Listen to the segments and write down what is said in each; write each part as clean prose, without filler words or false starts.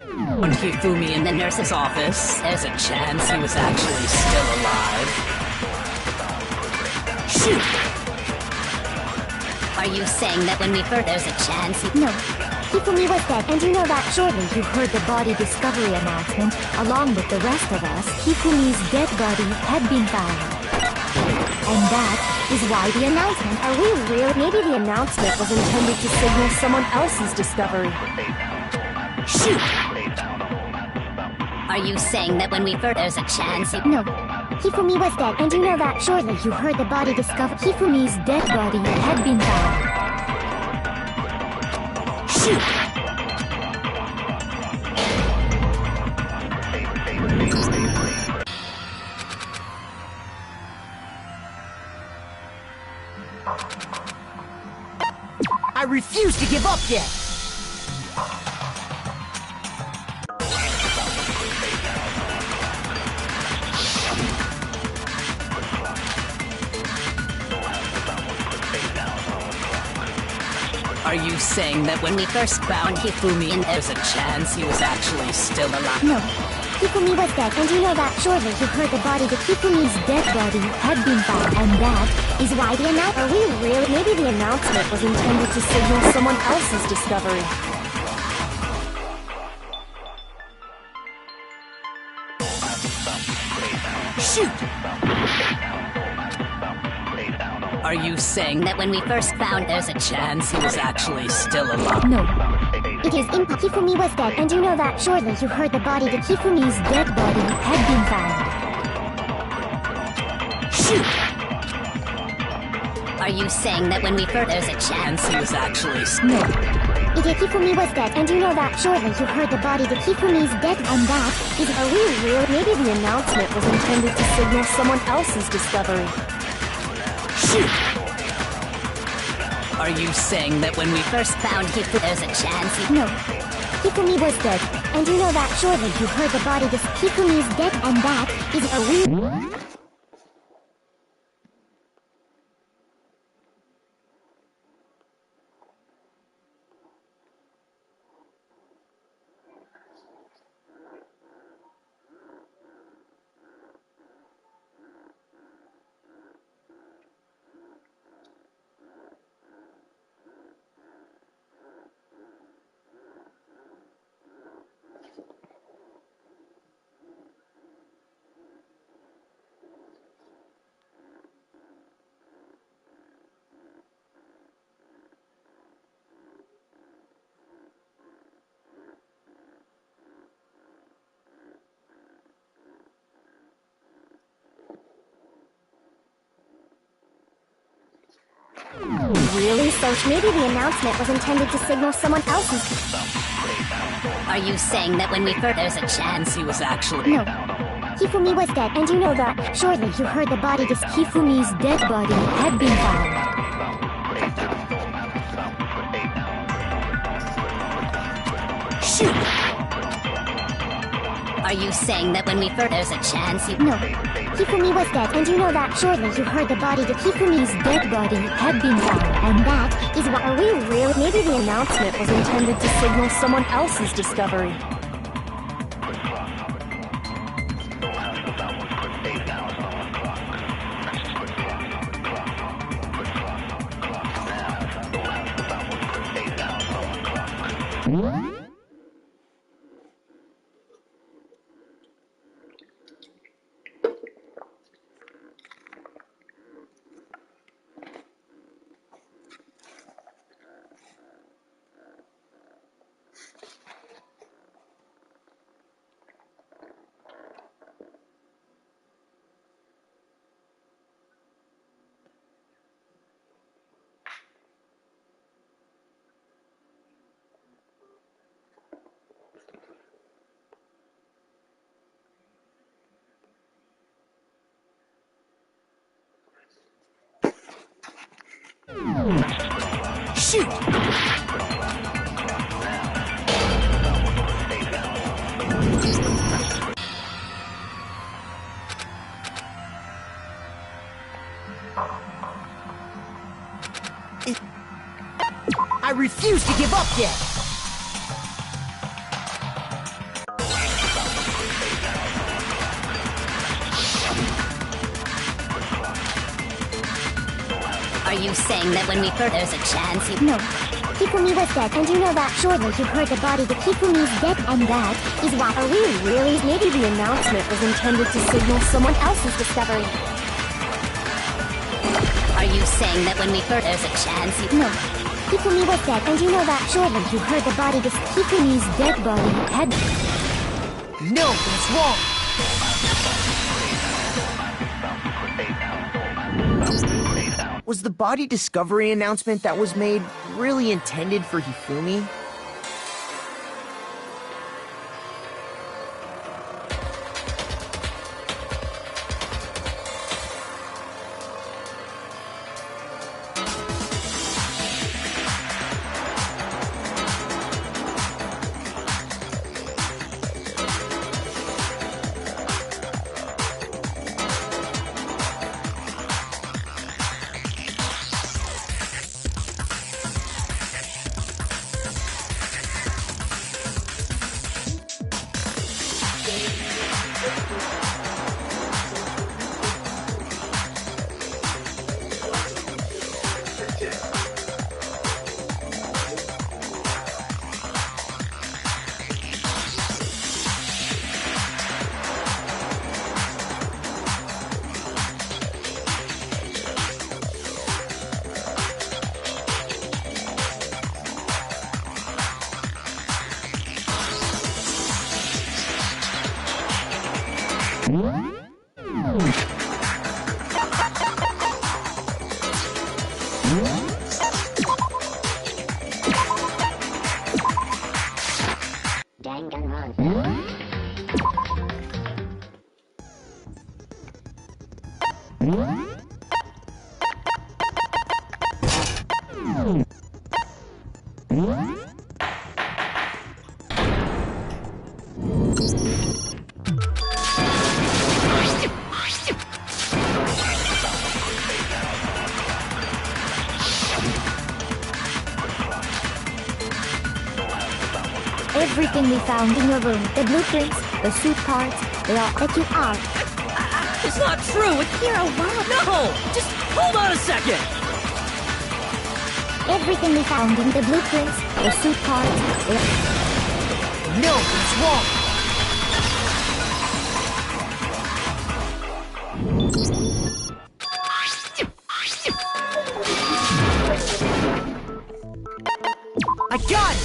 When Hifumi in the nurse's office, there's a chance he was actually still alive. Shoot! Are you saying that when we first there's a chance he— No. Hifumi was dead, and you know that shortly you heard the body discovery announcement. Along with the rest of us, Hifumi's dead body had been found. And that is why the announcement— Are we real? Maybe the announcement was intended to signal someone else's discovery. Shoot! Are you saying that when we first there's a chance he— No. Hifumi was dead, and you know that shortly you heard the body discovered. Hifumi's dead body had been found. Shoot! I refuse to give up yet! Are you saying that when we first found Hifumi, there's a chance he was actually still alive? No. Hifumi was dead, and you know that shortly you heard the body. The Hifumi's dead body had been found, and that is why the announcement— Are we real? Maybe the announcement was intended to signal someone else's discovery. Shoot! Are you saying that when we first found there's a chance he was actually still alive? No. It is Hifumi was dead, and you know that shortly you heard the body. The Hifumi's dead body had been found. Shoot! Are you saying that when we first there's a chance He was actually No. It is Hifumi was dead, and you know that shortly you heard the body. The Hifumi's dead, and that is— Are we real? Maybe the announcement was intended to signal someone else's discovery. Shoot! Are you saying that when we first found Hifumi there's a chance he— No. Hifumi was dead, and you know that shortly you heard the body. This Hifumi's dead, and that is— Are we— Really? So maybe the announcement was intended to signal someone else's— Are you saying that when we first there's a chance he was actually— No. Hifumi was dead, and you know that shortly you heard the body. This Hifumi's dead body had been found. Shoot! Are you saying that when we first there's a chance he— No. Hifumi was dead, and you know that shortly you heard the body. The Hifumi's dead body had been found, and that is why— Are we real? Maybe the announcement was intended to signal someone else's discovery. Shoot! I refuse to give up yet! Are you saying that when we first there's a chance you... No. Hifumi was dead, and you know that surely you heard the body that Hifumi's dead, and that is why... Are we really? Maybe the announcement was intended to signal someone else's discovery. Are you saying that when we first there's a chance you... No. Hifumi was dead, and you know that surely you heard the body that Hifumi's dead body had... No, that's wrong! Was the body discovery announcement that was made really intended for Hifumi? Everything we found in your room, the blueprints, the suit parts, they all let you out. It's not true! Akira, wow! No! Just hold on a second! Everything we found in the blueprints, the suit parts, they all... No, it's wrong! I got it!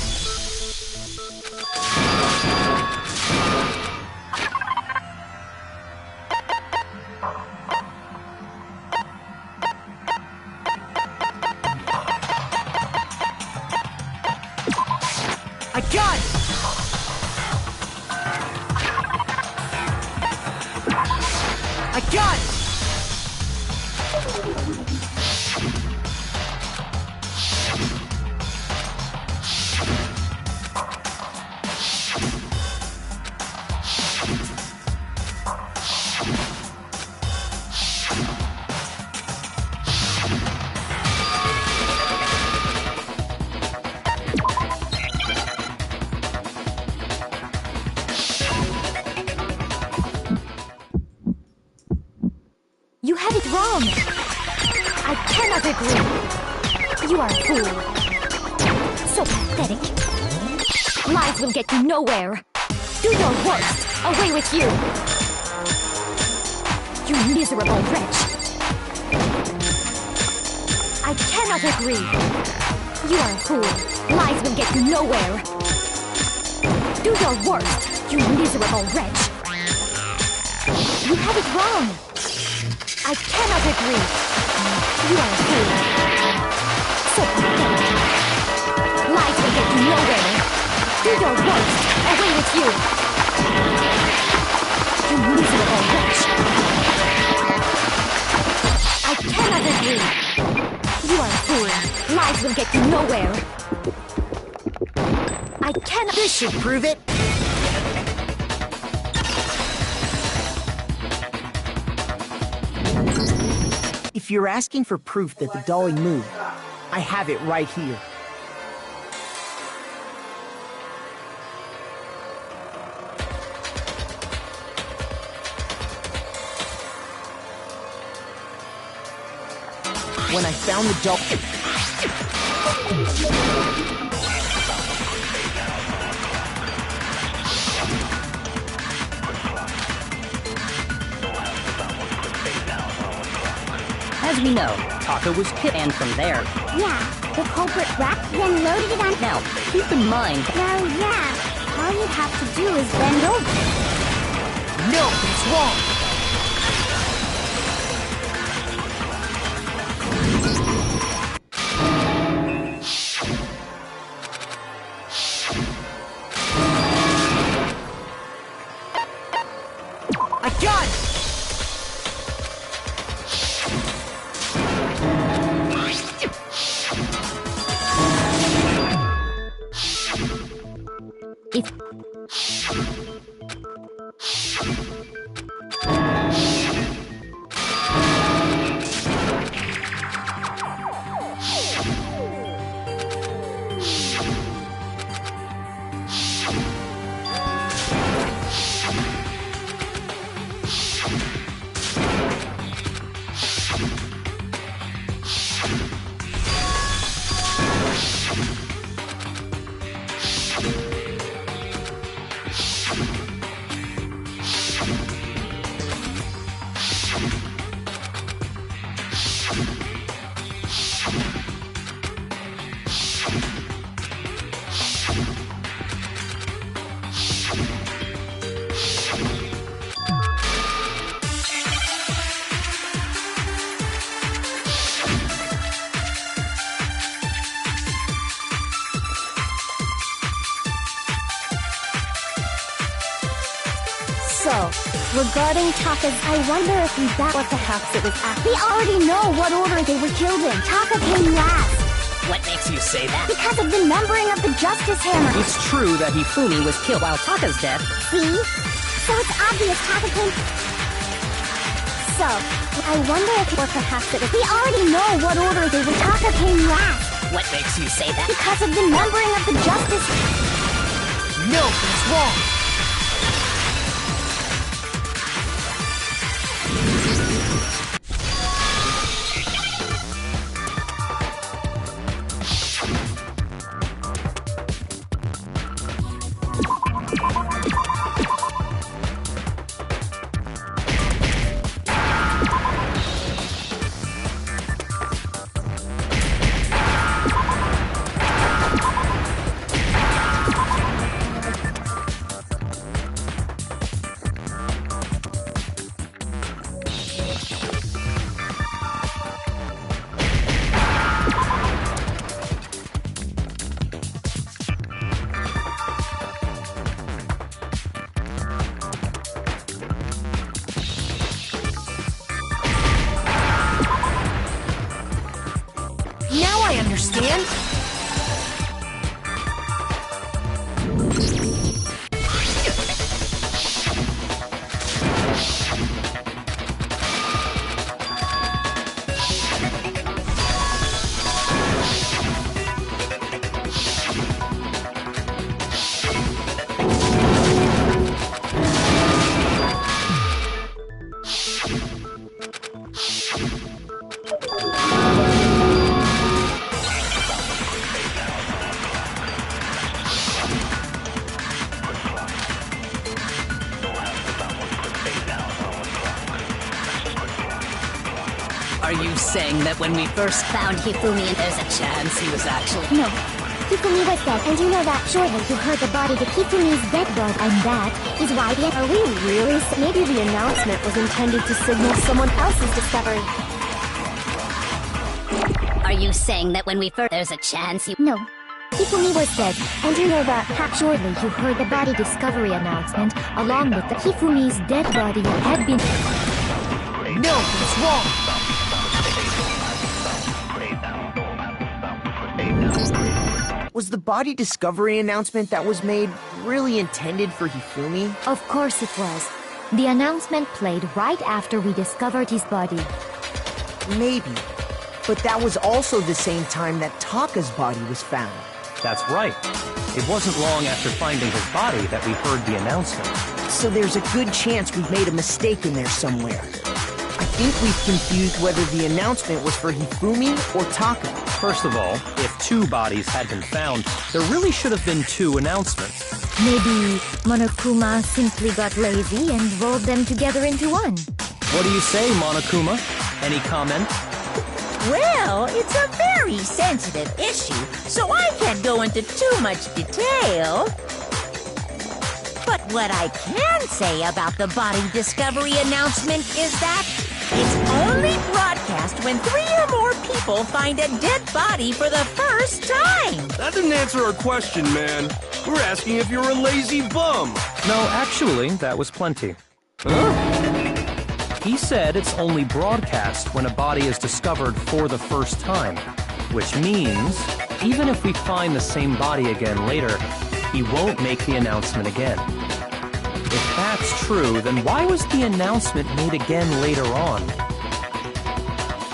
I got it! I got it! You have it wrong! I cannot agree! You are a fool. So pathetic. Lies will get you nowhere. Do your worst! Away with you! You miserable wretch! I cannot agree! You are a fool. Lies will get you nowhere. Do your worst, you miserable wretch! You have it wrong! I cannot agree. You are a fool. So pathetic. Lies will get you nowhere. Do your worst. Away with you. You miserable wretch. I cannot agree. You are a fool. Lies will get you nowhere. I cannot... This should prove it! If you're asking for proof that the dolly moved, I have it right here. when I found the doll. As we know, Taka was killed, and from there. Yeah, the culprit wrapped, then loaded it on. Now, keep in mind. Well, yeah, all you'd have to do is bend over. No, it's wrong. I got it! If So, regarding Taka's, I wonder if we got what perhaps it was after. We already know what order they were killed in. Taka came last. What makes you say that? Because of the numbering of the Justice Hammer. It's true that Hifumi was killed while Taka's dead. See? So it's obvious Taka came... So, I wonder if or perhaps it was... We already know what order they were. Taka came last. What makes you say that? Because of the numbering of the Justice... No, it's wrong. Now I understand. Are you saying that when we first Found Hifumi and there's a chance he was actually... no, Hifumi was dead, and you know that shortly you heard the body, the Hifumi's dead body, and that is why the... Are we really... Maybe the announcement was intended to signal someone else's discovery. Are you saying that when we first... There's a chance he... No. Hifumi was dead, and you know that shortly you heard the body discovery announcement, along with the Hifumi's dead body had been... No, it's wrong. Was the body discovery announcement that was made really intended for Hifumi? Of course it was. The announcement played right after we discovered his body. Maybe. But that was also the same time that Taka's body was found. That's right. It wasn't long after finding his body that we heard the announcement. So there's a good chance we've made a mistake in there somewhere. I think we've confused whether the announcement was for Hifumi or Taka. First of all, if 2 bodies had been found, there really should have been 2 announcements. Maybe Monokuma simply got lazy and rolled them together into one. What do you say, Monokuma? Any comment? Well, it's a very sensitive issue, so I can't go into too much detail. But what I can say about the body discovery announcement is that it's only broadcast when 3 or more people find a dead body for the first time. That didn't answer our question, man. We're asking if you're a lazy bum. No, actually, that was plenty. He said it's only broadcast when a body is discovered for the first time, which means even if we find the same body again later, he won't make the announcement again. If that's true, then why was the announcement made again later on?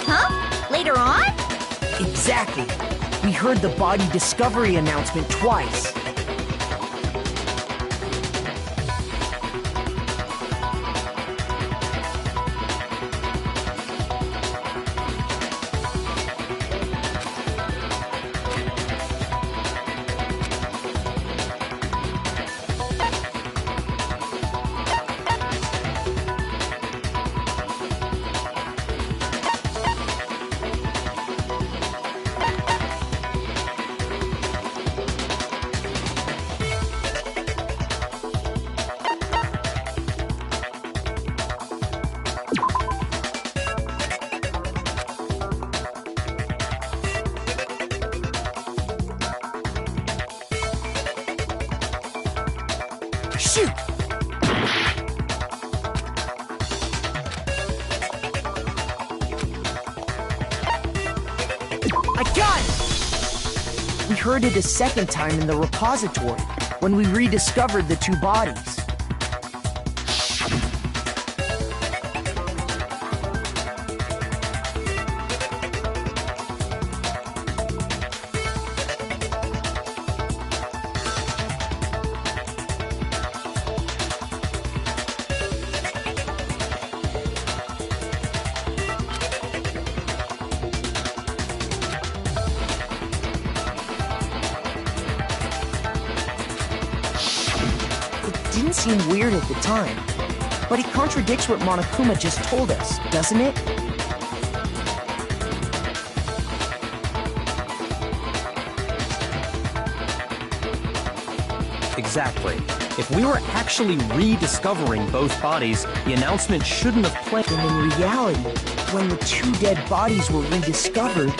Huh? Later on? Exactly. We heard the body discovery announcement twice. Shoot! I got it! We heard it a second time in the repository when we rediscovered the 2 bodies. Didn't seem weird at the time, but it contradicts what Monokuma just told us, doesn't it? Exactly. If we were actually rediscovering both bodies, the announcement shouldn't have played. And in reality, when the 2 dead bodies were rediscovered,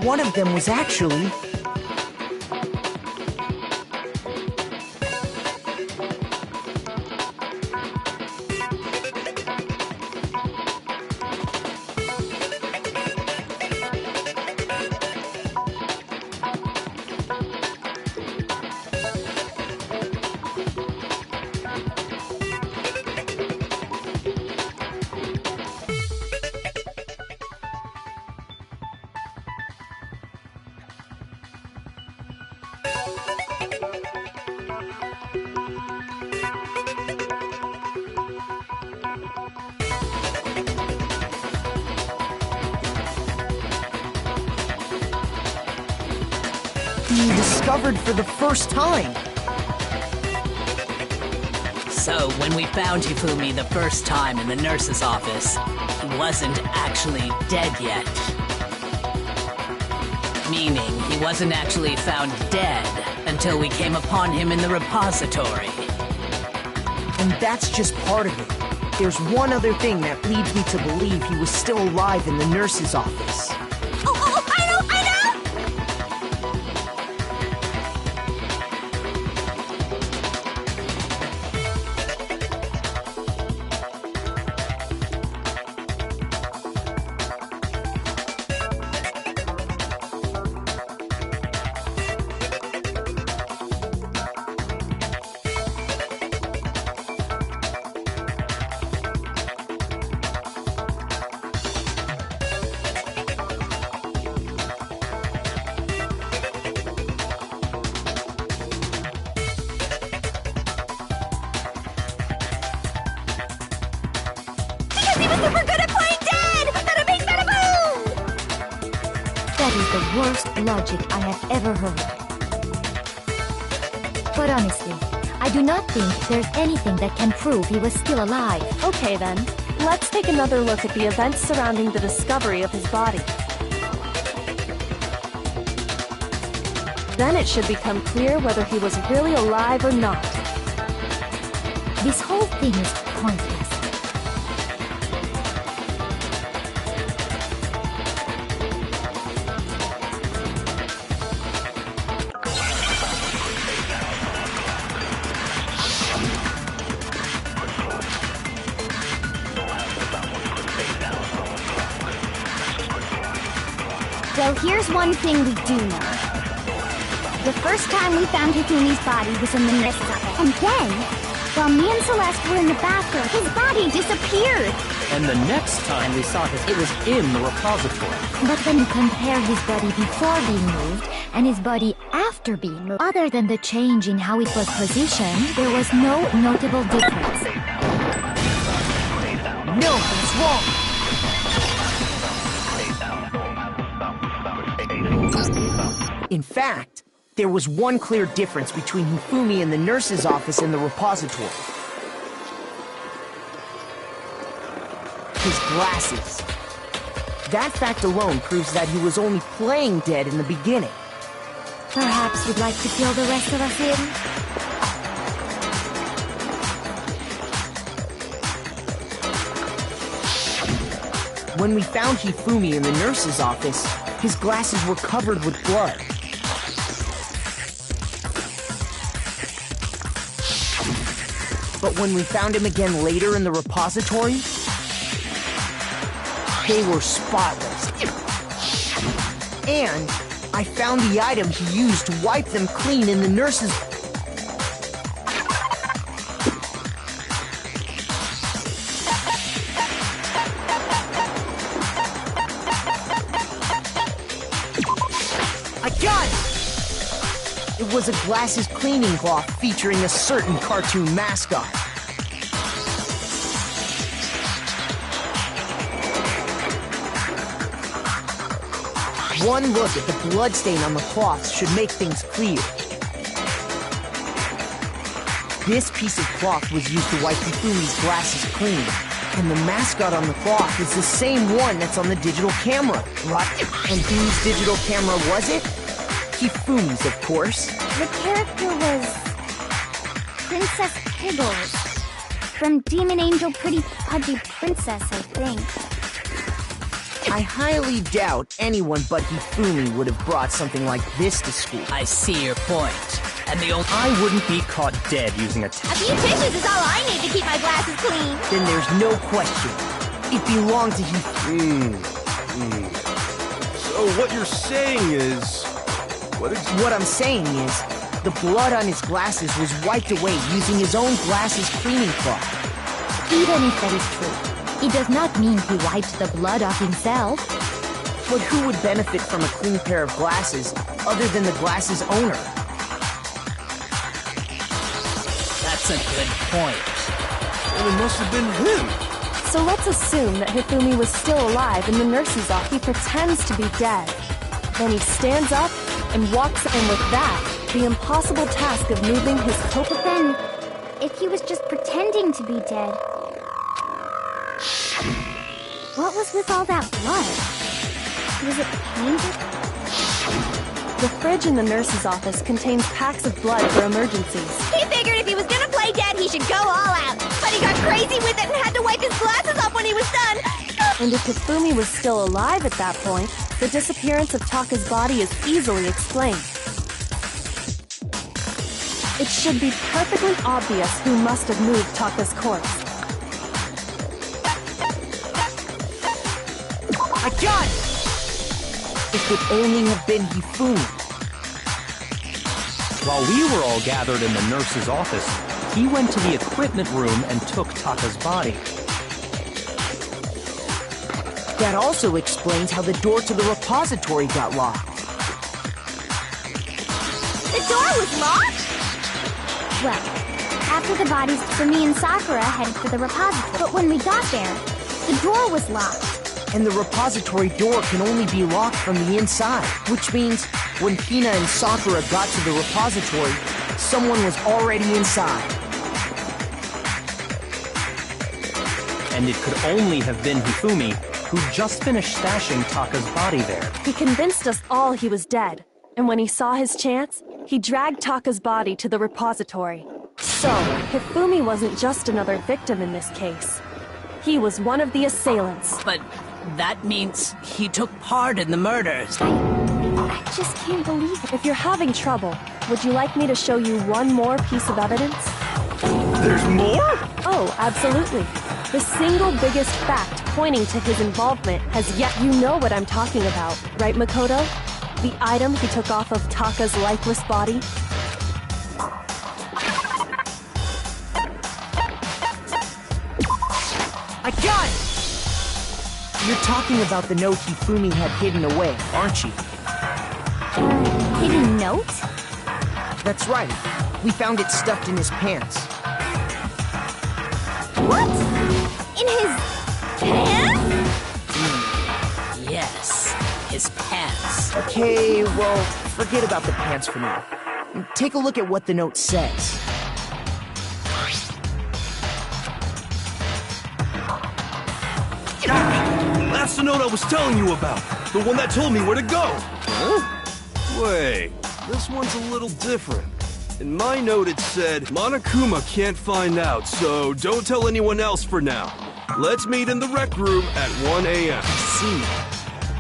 one of them was actually... being discovered for the first time. So, when we found Hifumi the first time in the nurse's office, he wasn't actually dead yet. Meaning, he wasn't actually found dead until we came upon him in the repository. And that's just part of it. There's one other thing that leads me to believe he was still alive in the nurse's office. Oh, I know! Because he was super good at playing is the worst logic I have ever heard. But honestly, I do not think there's anything that can prove he was still alive. Okay then, let's take another look at the events surrounding the discovery of his body. Then it should become clear whether he was really alive or not. This whole thing is pointless. Well, here's one thing we do know. The first time we found Hifumi's body was in the nurse's office. And then, while me and Celeste were in the bathroom, his body disappeared. And the next time we saw it was in the repository. But when you compare his body before being moved and his body after being moved, other than the change in how it was positioned, there was no notable difference. No, that's wrong. In fact, there was one clear difference between Hifumi in the nurse's office and the repository. His glasses. That fact alone proves that he was only playing dead in the beginning. Perhaps you'd like to fill the rest of us in? When we found Hifumi in the nurse's office, his glasses were covered with blood. But when we found him again later in the repository, they were spotless. And I found the item he used to wipe them clean in the nurse's... I got it! It was a glasses cleaning cloth featuring a certain cartoon mascot. One look at the bloodstain on the cloth should make things clear. This piece of cloth was used to wipe Hifumi's glasses clean, and the mascot on the cloth is the same one that's on the digital camera, right? And whose digital camera was it? Hifumi's, of course. The character was Princess Piggles from Demon Angel Pretty Pudgy Princess, I think. I highly doubt anyone but Hifumi would have brought something like this to school. I see your point. And the old... I wouldn't be caught dead using a A few tissues is all I need to keep my glasses clean. Then there's no question. It belonged to Hifumi. So what you're saying is... What I'm saying is, the blood on his glasses was wiped away using his own glasses cleaning cloth. Even if that is true, it does not mean he wiped the blood off himself. But who would benefit from a clean pair of glasses other than the glasses owner? That's a good point. Well, it must have been him. So let's assume that Hifumi was still alive in the nurse's office. He pretends to be dead. Then he stands up and walks in with that, the impossible task of moving his coat. But then, if he was just pretending to be dead, what was with all that blood? Was it painted? The fridge in the nurse's office contains packs of blood for emergencies. He figured if he was gonna play dead, he should go all out. But he got crazy with it and had to wipe his glasses off when he was done. And if Hifumi was still alive at that point, the disappearance of Taka's body is easily explained. It should be perfectly obvious who must have moved Taka's corpse. I got it! It could only have been Hifumi. While we were all gathered in the nurse's office, he went to the equipment room and took Taka's body. That also explains how the door to the repository got locked. The door was locked? Well, after the bodies, me and Sakura headed for the repository. But when we got there, the door was locked. And the repository door can only be locked from the inside, which means when Hina and Sakura got to the repository, someone was already inside. And it could only have been Hifumi, who just finished stashing Taka's body there. He convinced us all he was dead, and when he saw his chance, he dragged Taka's body to the repository. So, Hifumi wasn't just another victim in this case. He was one of the assailants. But that means he took part in the murders. I just can't believe it. If you're having trouble, would you like me to show you one more piece of evidence? There's more? Oh, absolutely. The single biggest fact pointing to his involvement has yet. You know what I'm talking about, right, Makoto? The item he took off of Taka's lifeless body? I got it! You're talking about the note Hifumi had hidden away, aren't you? Hidden note? That's right. We found it stuffed in his pants. What? In his pants? Yes, his pants. Okay, well, forget about the pants for now. Take a look at what the note says. That's the note I was telling you about. The one that told me where to go. Huh? Wait, this one's a little different. In my note it said, Monokuma can't find out, so don't tell anyone else for now. Let's meet in the rec room at 1 a.m. See,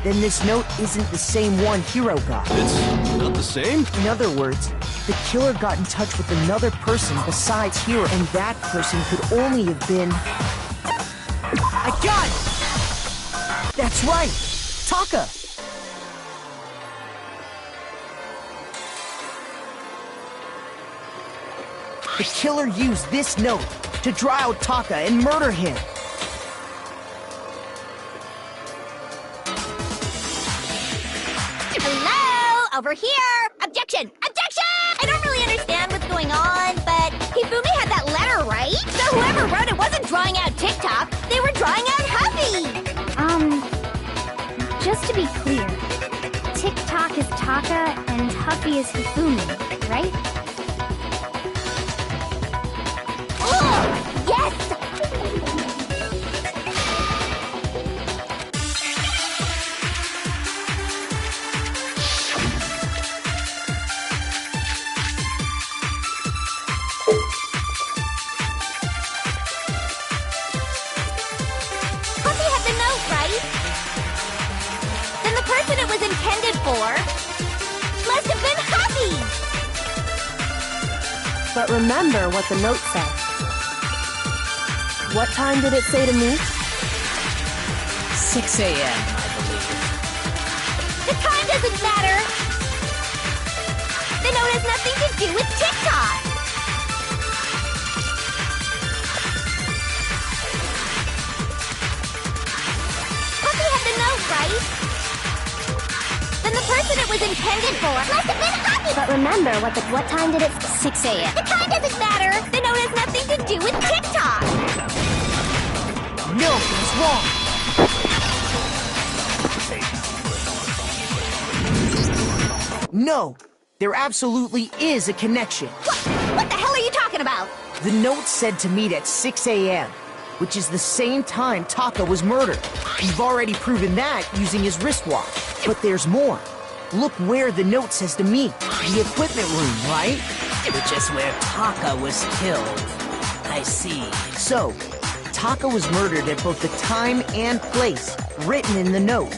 then this note isn't the same one Hiro got. It's not the same? In other words, the killer got in touch with another person besides Hiro, and that person could only have been... I got it! That's right! Taka! The killer used this note to draw out Taka and murder him. Hello? Over here! Objection! Objection! I don't really understand what's going on, but Hifumi had that letter, right? So whoever wrote it wasn't drawing out TikTok, they were drawing out Huffy! Just to be clear, TikTok is Taka and Huffy is Hifumi, right? Oh, yes! Huffy had the note, right? Then the person it was intended for must have been Huffy! But remember what the note said. What time did it say to meet? 6 a.m., I believe. The time doesn't matter! The note has nothing to do with TikTok! Puppy had the note, right? Then the person it was intended for must have been Huffy! But remember what time did it? 6 a.m. The time doesn't matter! The note has nothing to do with TikTok! No, he's wrong. No, there absolutely is a connection. What the hell are you talking about? The note said to meet at 6 a.m., which is the same time Taka was murdered. You've already proven that using his wristwatch. But there's more. Look where the note says to meet. The equipment room, right? Which is where Taka was killed. I see. So, Taka was murdered at both the time and place written in the note.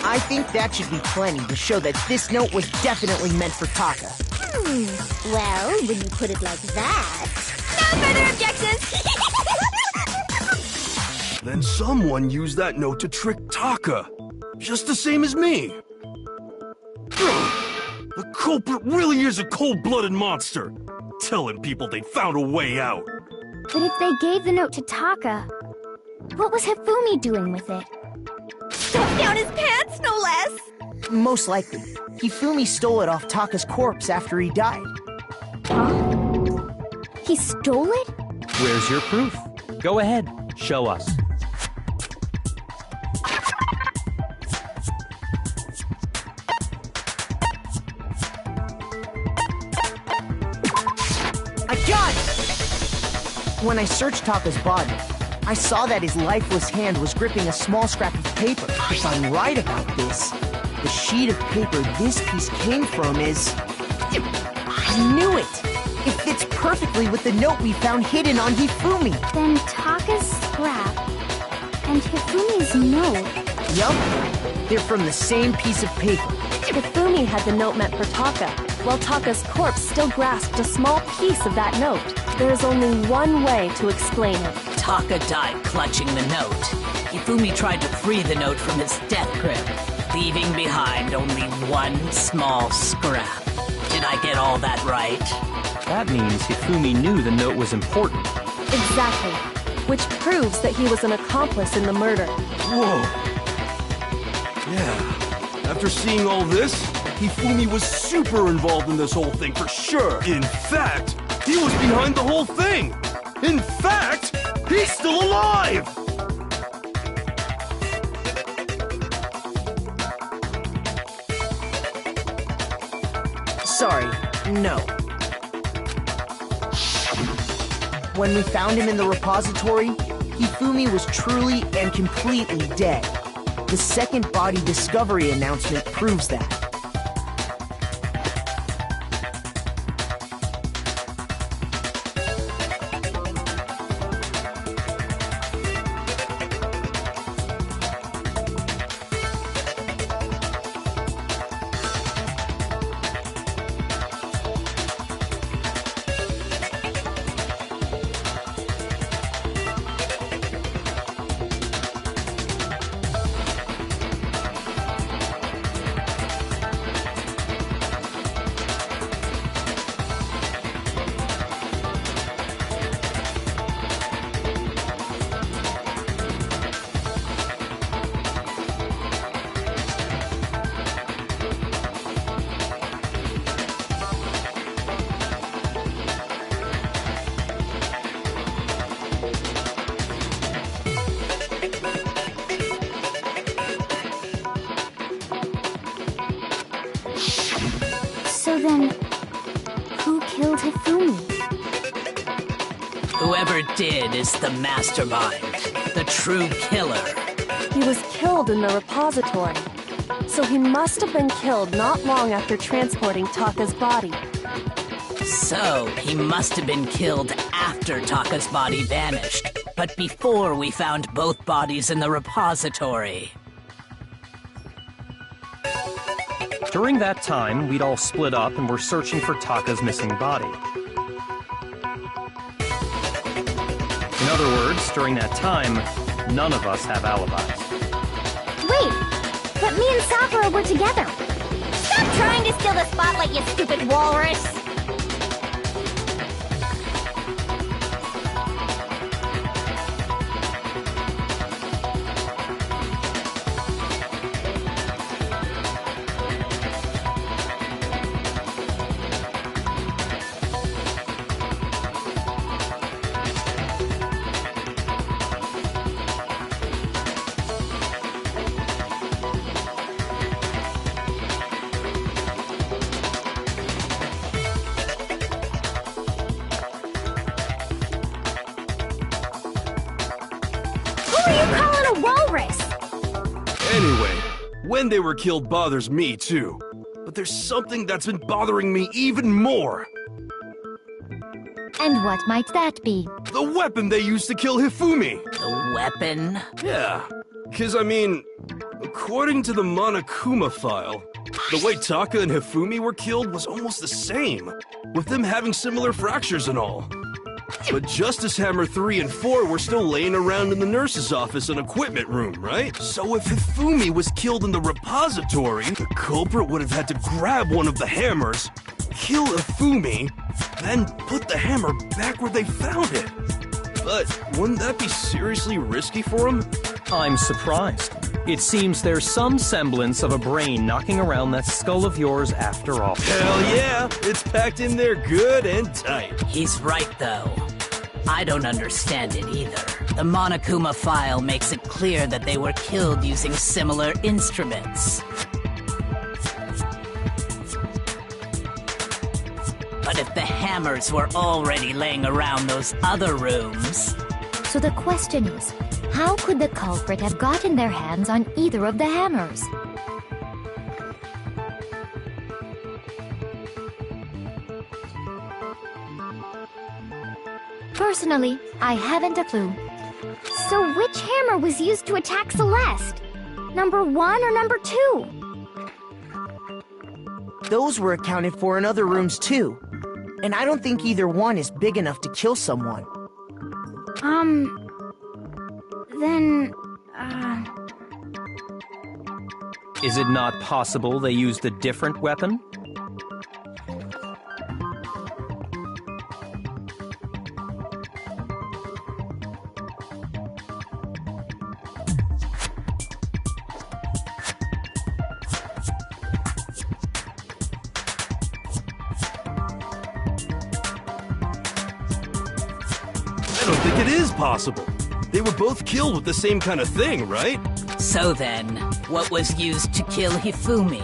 I think that should be plenty to show that this note was definitely meant for Taka. Well, when you put it like that... No further objections! Then someone used that note to trick Taka. Just the same as me. The culprit really is a cold-blooded monster. Telling people they found a way out. But if they gave the note to Taka, what was Hifumi doing with it? Stuffed down his pants, no less! Most likely, Hifumi stole it off Taka's corpse after he died. Huh? He stole it? Where's your proof? Go ahead, show us. I got it! When I searched Taka's body, I saw that his lifeless hand was gripping a small scrap of paper. If I'm right about this, the sheet of paper this piece came from is... I knew it! It fits perfectly with the note we found hidden on Hifumi. Then Taka's scrap and Hifumi's note. Yup, they're from the same piece of paper. Hifumi had the note meant for Taka, while Taka's corpse still grasped a small piece of that note. There is only one way to explain it. Taka died clutching the note. Hifumi tried to free the note from his death grip, leaving behind only one small scrap. Did I get all that right? That means Hifumi knew the note was important. Exactly. Which proves that he was an accomplice in the murder. Whoa. Yeah. After seeing all this, Hifumi was super involved in this whole thing for sure. In fact, he was behind the whole thing. In fact, he's still alive! Sorry, no. When we found him in the repository, Hifumi was truly and completely dead. The second body discovery announcement proves that. So then, who killed Hifumi? Whoever did is the mastermind, the true killer. He was killed in the repository. So he must have been killed not long after transporting Taka's body. So, he must have been killed after Taka's body vanished, but before we found both bodies in the repository. During that time, we'd all split up and were searching for Taka's missing body. In other words, during that time, none of us have alibis. Wait, but me and Sakura were together. Stop trying to steal the spotlight, you stupid walrus! Who are you calling a walrus? Anyway, when they were killed bothers me too. But there's something that's been bothering me even more. And what might that be? The weapon they used to kill Hifumi. The weapon? Yeah, because I mean, according to the Monokuma file, the way Taka and Hifumi were killed was almost the same, with them having similar fractures and all. But Justice Hammer 3 and 4 were still laying around in the nurse's office and equipment room, right? So if Hifumi was killed in the repository, the culprit would have had to grab one of the hammers, kill Hifumi, then put the hammer back where they found it. But wouldn't that be seriously risky for him? I'm surprised. It seems there's some semblance of a brain knocking around that skull of yours after all. Hell yeah! It's packed in there good and tight. He's right, though. I don't understand it either. The Monokuma file makes it clear that they were killed using similar instruments. But if the hammer hammers were already laying around those other rooms. So the question is, how could the culprit have gotten their hands on either of the hammers? Personally, I haven't a clue. So which hammer was used to attack Celeste? Number 1 or number 2? Those were accounted for in other rooms too. And I don't think either one is big enough to kill someone. Then, Is it not possible they used a different weapon? I don't think it is possible. They were both killed with the same kind of thing, right? So then, what was used to kill Hifumi?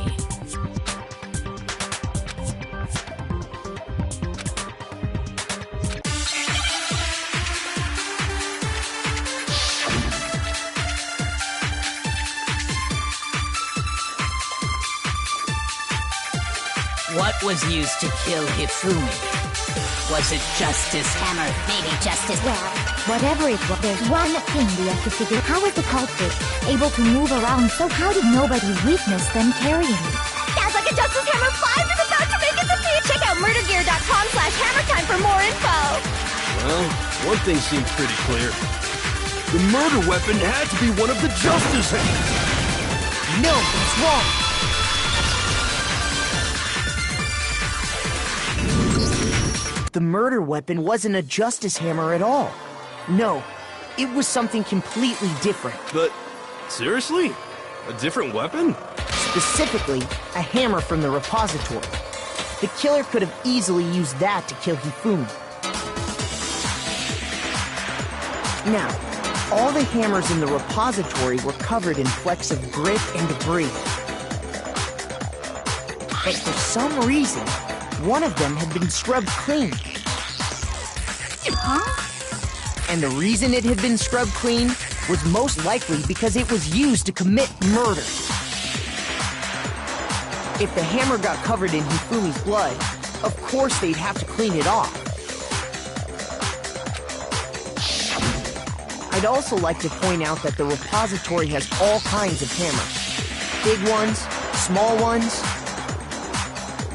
What was used to kill Hifumi? Was it Justice Hammer? Maybe Justice. Well, whatever it was, there's one thing we have to figure. How was the culprit able to move around so how did nobody witness them carrying it? Sounds like a Justice Hammer 5 is about to make its appearance. Check out murdergear.com/hammertime for more info. Well, one thing seems pretty clear. The murder weapon had to be one of the Justice Hammers. No, that's wrong. The murder weapon wasn't a Justice Hammer at all. No, it was something completely different. But, seriously? A different weapon? Specifically, a hammer from the repository. The killer could have easily used that to kill Hifumi. Now, all the hammers in the repository were covered in flecks of grit and debris. But for some reason, one of them had been scrubbed clean. And the reason it had been scrubbed clean was most likely because it was used to commit murder. If the hammer got covered in Hifumi's blood, of course they'd have to clean it off. I'd also like to point out that the repository has all kinds of hammers. Big ones, small ones,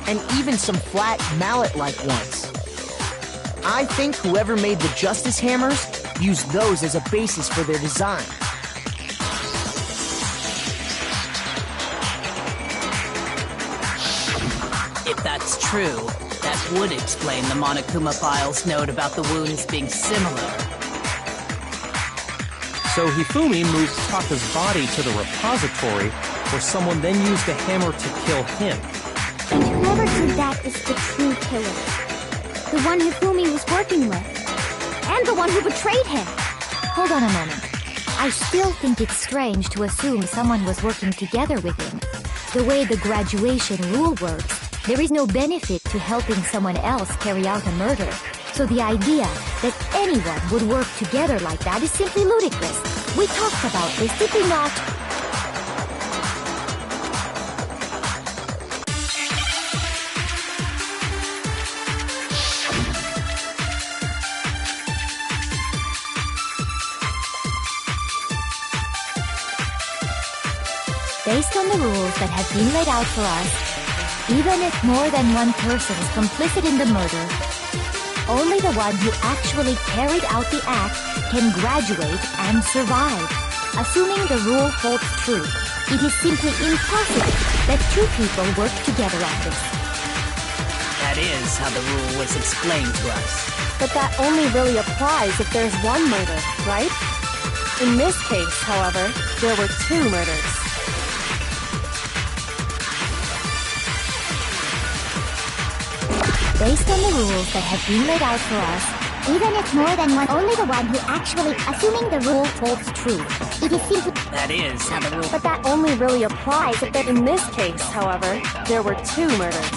and even some flat mallet-like ones. I think whoever made the Justice Hammers used those as a basis for their design. If that's true, that would explain the Monokuma file's note about the wounds being similar. So Hifumi moved Taka's body to the repository, where someone then used the hammer to kill him. and whoever did that is the true killer. The one Hifumi was working with. And the one who betrayed him. Hold on a moment. I still think it's strange to assume someone was working together with him. The way the graduation rule works, there is no benefit to helping someone else carry out a murder. So the idea that anyone would work together like that is simply ludicrous. We talked about this, did we not? Based on the rules that have been laid out for us, even if more than one person is complicit in the murder, only the one who actually carried out the act can graduate and survive. Assuming the rule holds true, it is simply impossible that two people work together on this. That is how the rule was explained to us. But that only really applies if there's one murder, right? In this case, however, there were two murders. Based on the rules that have been laid out for us, Even if more than one, only the one who actually, assuming the rule holds true. It is simply... That is how the rule... But that only really applies if in this case, however, there were two murders.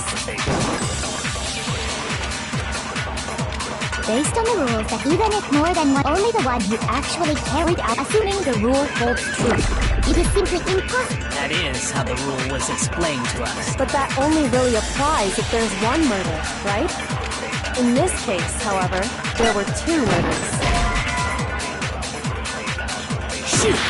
Based on the rules that even if more than one, only the one who actually carried out, assuming the rule holds true, it is simply impossible. That is how the rule was explained to us. But that only really applies if there's one murder, right? In this case, however, there were 2 murders. Shoot!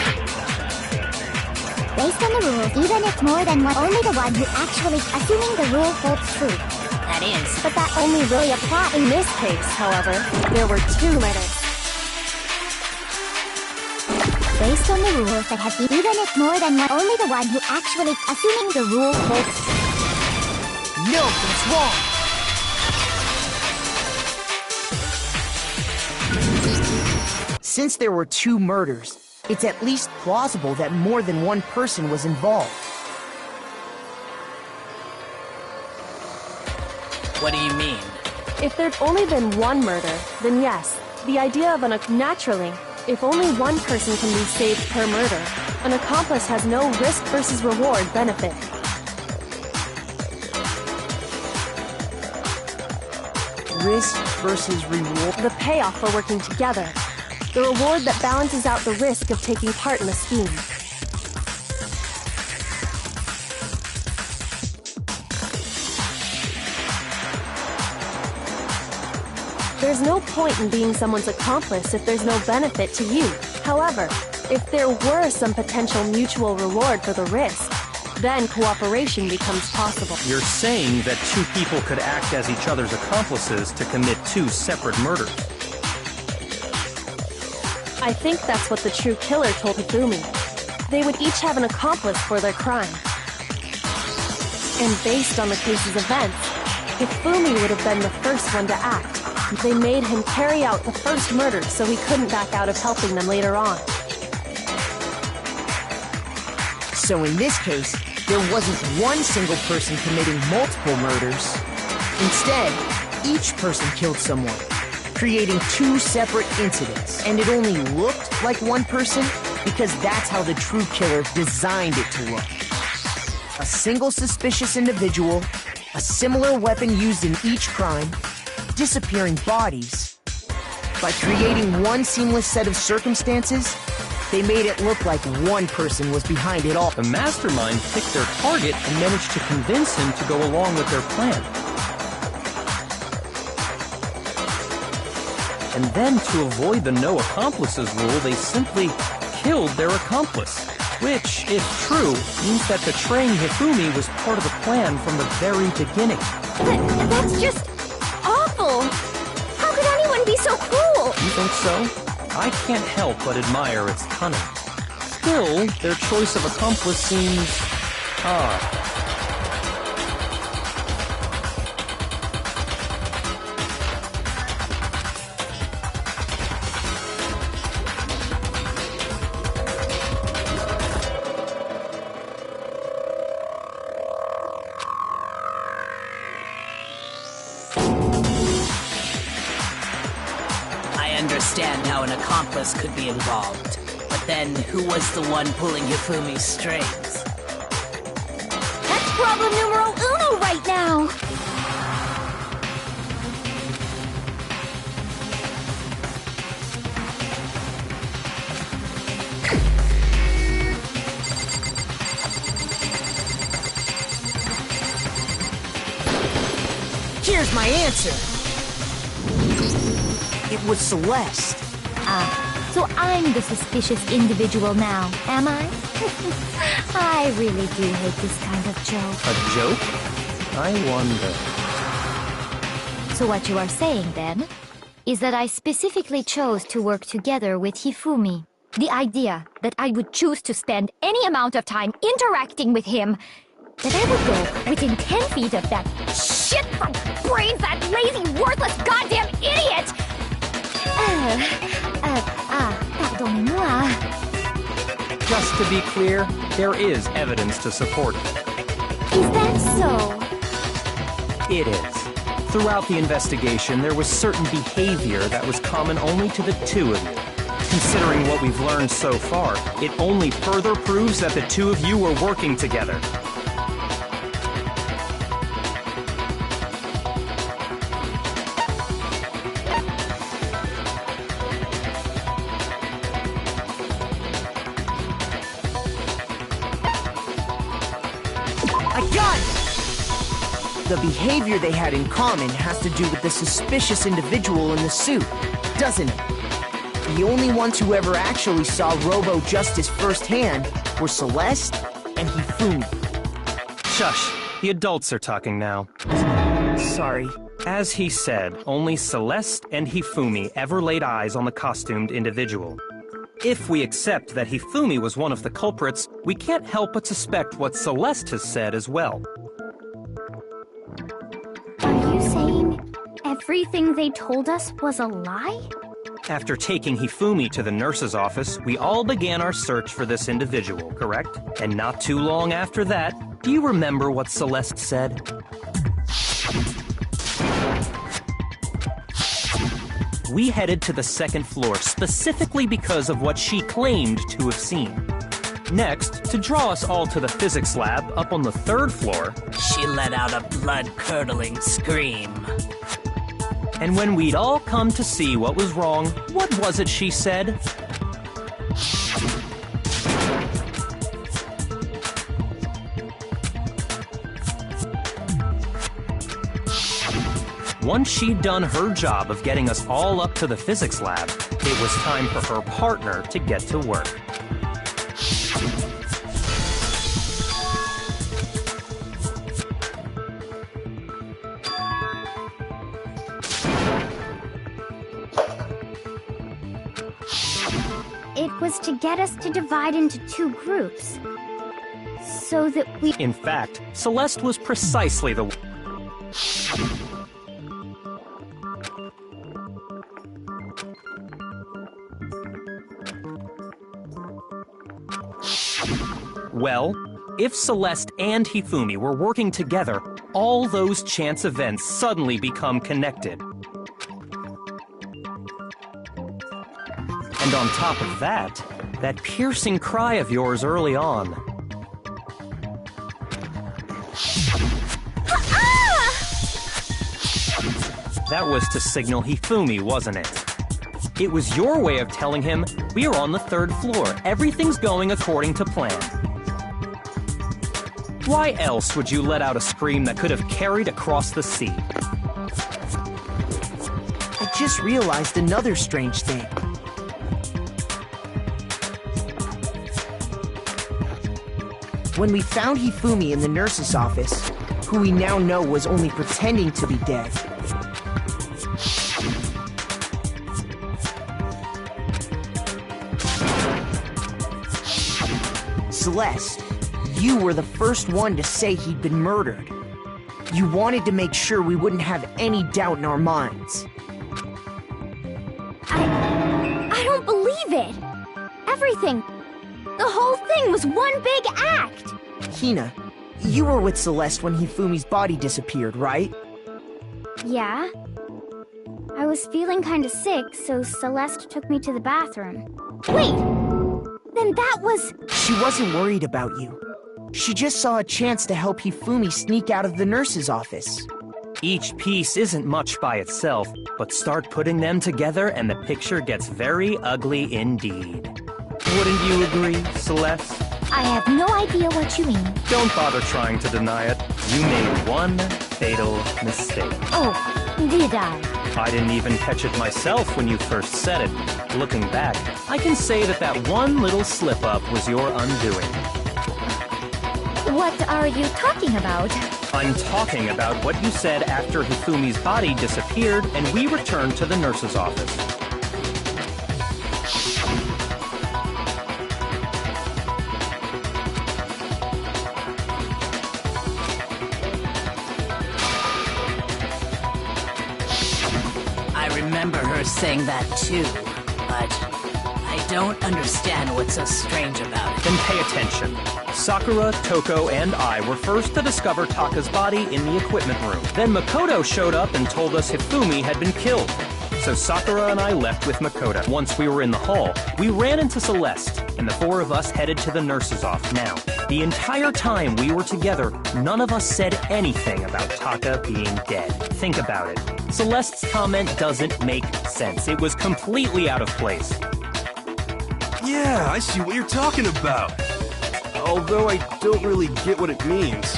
Based on the rules, even if more than one, only the one who actually, assuming the rule holds true. That is. But that only really applies. In this case, however, there were 2 murders. Based on the rules that have been, even if more than one, only the one who actually, assuming the rule holds true. No, that's wrong. Since there were 2 murders, it's at least plausible that more than one person was involved. What do you mean? If there'd only been 1 murder, then yes, the idea of naturally, if only one person can be saved per murder, an accomplice has no risk versus reward benefit. Risk versus reward. The payoff for working together. The reward that balances out the risk of taking part in the scheme. There's no point in being someone's accomplice if there's no benefit to you. However, if there were some potential mutual reward for the risk, then cooperation becomes possible. You're saying that 2 people could act as each other's accomplices to commit 2 separate murders. I think that's what the true killer told Hifumi. They would each have an accomplice for their crime. And based on the case's events, Hifumi would have been the first one to act. They made him carry out the first murder so he couldn't back out of helping them later on. So in this case, there wasn't one single person committing multiple murders. Instead, each person killed someone, creating 2 separate incidents. And it only looked like one person because that's how the true killer designed it to look. A single suspicious individual, a similar weapon used in each crime, disappearing bodies. By creating one seamless set of circumstances, they made it look like one person was behind it all. The mastermind picked their target and managed to convince him to go along with their plan. And then, to avoid the no accomplices rule, they simply killed their accomplice. Which, if true, means that betraying Hifumi was part of the plan from the very beginning. That's just awful! How could anyone be so cruel? You think so? I can't help but admire its cunning. Still, their choice of accomplice seems odd. I understand how an accomplice could be involved. But then, who was the one pulling Hifumi's strings? That's problem numero uno right now! Here's my answer. It was Celeste. So I'm the suspicious individual now, am I? I really do hate this kind of joke. A joke? I wonder. So what you are saying, then, is that I specifically chose to work together with Hifumi. The idea that I would choose to spend any amount of time interacting with him, that I would go within 10 feet of that Shit for brains, that lazy, worthless, goddamn idiot! Pardonnez-moi. Just to be clear, there is evidence to support it. Is that so? It is. Throughout the investigation, there was certain behavior that was common only to the 2 of you. Considering what we've learned so far, it only further proves that the 2 of you were working together. The behavior they had in common has to do with the suspicious individual in the suit, doesn't it? The only ones who ever actually saw Robo Justice firsthand were Celeste and Hifumi. Shush, the adults are talking now. Sorry. As he said, only Celeste and Hifumi ever laid eyes on the costumed individual. If we accept that Hifumi was one of the culprits, we can't help but suspect what Celeste has said as well. Are you saying everything they told us was a lie? After taking Hifumi to the nurse's office, we all began our search for this individual, correct? And not too long after that, do you remember what Celeste said? We headed to the second floor specifically because of what she claimed to have seen. Next, to draw us all to the physics lab up on the third floor, She let out a blood-curdling scream. and when we'd all come to see what was wrong, what was it she said? Once she'd done her job of getting us all up to the physics lab, it was time for her partner to get to work. It was to get us to divide into two groups. So that we... In fact, Celeste was precisely the Well, if Celeste and Hifumi were working together, all those chance events suddenly become connected. And on top of that, that piercing cry of yours early on. That was to signal Hifumi, wasn't it? It was your way of telling him, we are on the third floor, everything's going according to plan. Why else would you let out a scream that could have carried across the sea? I just realized another strange thing. When we found Hifumi in the nurse's office, who we now know was only pretending to be dead, Celeste, you were the first one to say he'd been murdered. You wanted to make sure we wouldn't have any doubt in our minds. I don't believe it! Everything... The whole thing was one big act! Hina, you were with Celeste when Hifumi's body disappeared, right? Yeah? I was feeling kinda sick, so Celeste took me to the bathroom. Wait! Then that was... She wasn't worried about you. She just saw a chance to help Hifumi sneak out of the nurse's office. Each piece isn't much by itself, but start putting them together and the picture gets very ugly indeed. Wouldn't you agree, Celeste? I have no idea what you mean. Don't bother trying to deny it. You made one fatal mistake. Oh, did I? I didn't even catch it myself when you first said it. Looking back, I can say that that one little slip-up was your undoing. What are you talking about? I'm talking about what you said after Hifumi's body disappeared and we returned to the nurse's office. I remember her saying that too, but I don't understand what's so strange about it. Then pay attention. Sakura, Toko, and I were first to discover Taka's body in the equipment room. Then Makoto showed up and told us Hifumi had been killed. So Sakura and I left with Makoto. Once we were in the hall, we ran into Celeste, and the four of us headed to the nurse's office. Now, the entire time we were together, none of us said anything about Taka being dead. Think about it. Celeste's comment doesn't make sense. It was completely out of place. Yeah, I see what you're talking about. Although I don't really get what it means.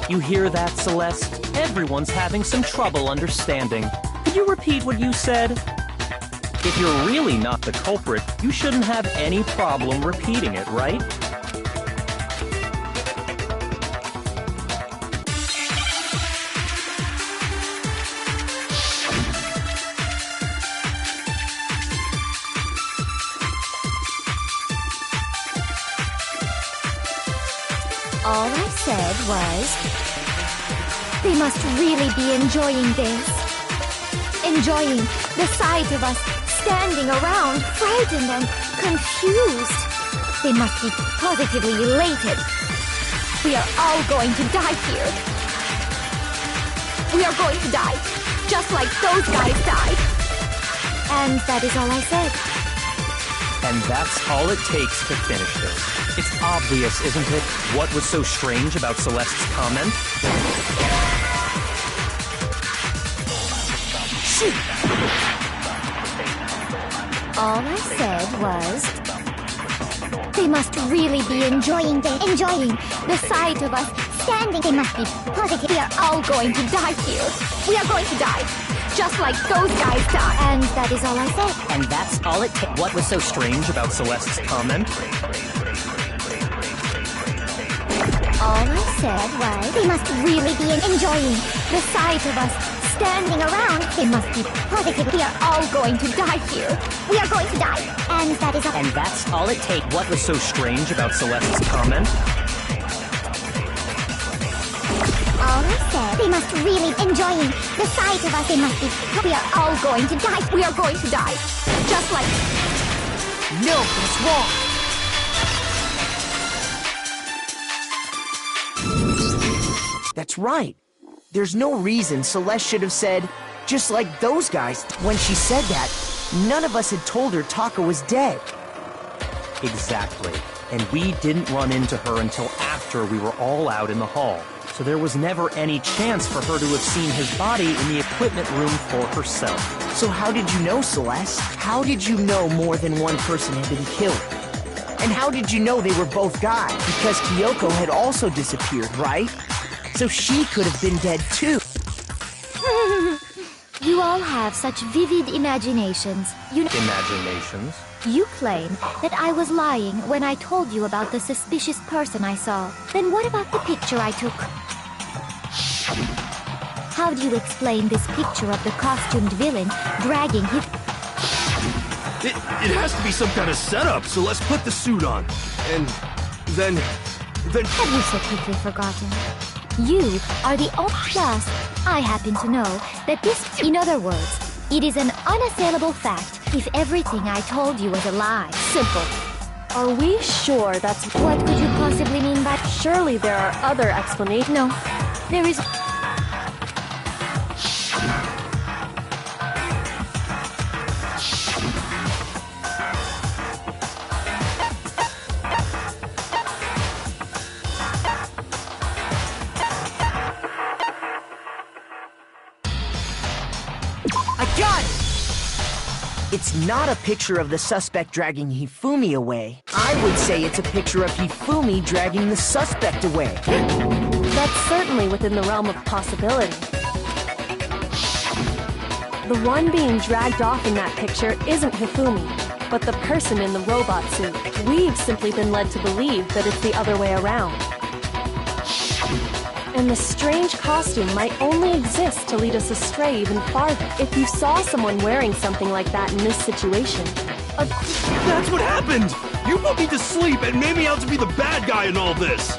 You hear that, Celeste? Everyone's having some trouble understanding. Could you repeat what you said? If you're really not the culprit, you shouldn't have any problem repeating it, right? All I said was, they must really be enjoying this. Enjoying the sight of us standing around, frightened and confused. They must be positively elated. We are all going to die here. We are going to die, just like those guys died. And that is all I said. And that's all it takes to finish this. It's obvious, isn't it, what was so strange about Celeste's comment? Shoot! All I said was, they must really be enjoying the sight of us standing. They must be positive. We are all going to die here. We are going to die, just like those guys died. And that is all I said. And that's all it takes. What was so strange about Celeste's comment? All I said was, they must really be enjoying the sight of us standing around. They must be positive. We are all going to die here. We are going to die. And that is all. And that's all it takes. What was so strange about Celeste's comment? All I said, they must really enjoying the sight of us. They must be. We are all going to die. We are going to die. Just like. No, that's wrong. That's right. There's no reason Celeste should have said, just like those guys. When she said that, none of us had told her Taka was dead. Exactly. And we didn't run into her until after we were all out in the hall. So there was never any chance for her to have seen his body in the equipment room for herself. So how did you know, Celeste? How did you know more than one person had been killed? And how did you know they were both guys? Because Kyoko had also disappeared, right? So she could have been dead too. You all have such vivid imaginations. Imaginations? You claim that I was lying when I told you about the suspicious person I saw. Then what about the picture I took? How do you explain this picture of the costumed villain dragging his... It has to be some kind of setup, so let's put the suit on. And then... Have you so quickly forgotten? You are the only... Plus, I happen to know that this... In other words, it is an unassailable fact if everything I told you was a lie. Simple. Are we sure that's... What could you possibly mean by... Surely there are other explanations. No, there is... It's not a picture of the suspect dragging Hifumi away. I would say it's a picture of Hifumi dragging the suspect away. That's certainly within the realm of possibility. The one being dragged off in that picture isn't Hifumi, but the person in the robot suit. We've simply been led to believe that it's the other way around. And the strange costume might only exist to lead us astray even farther. If you saw someone wearing something like that in this situation... That's what happened! You put me to sleep and made me out to be the bad guy in all this!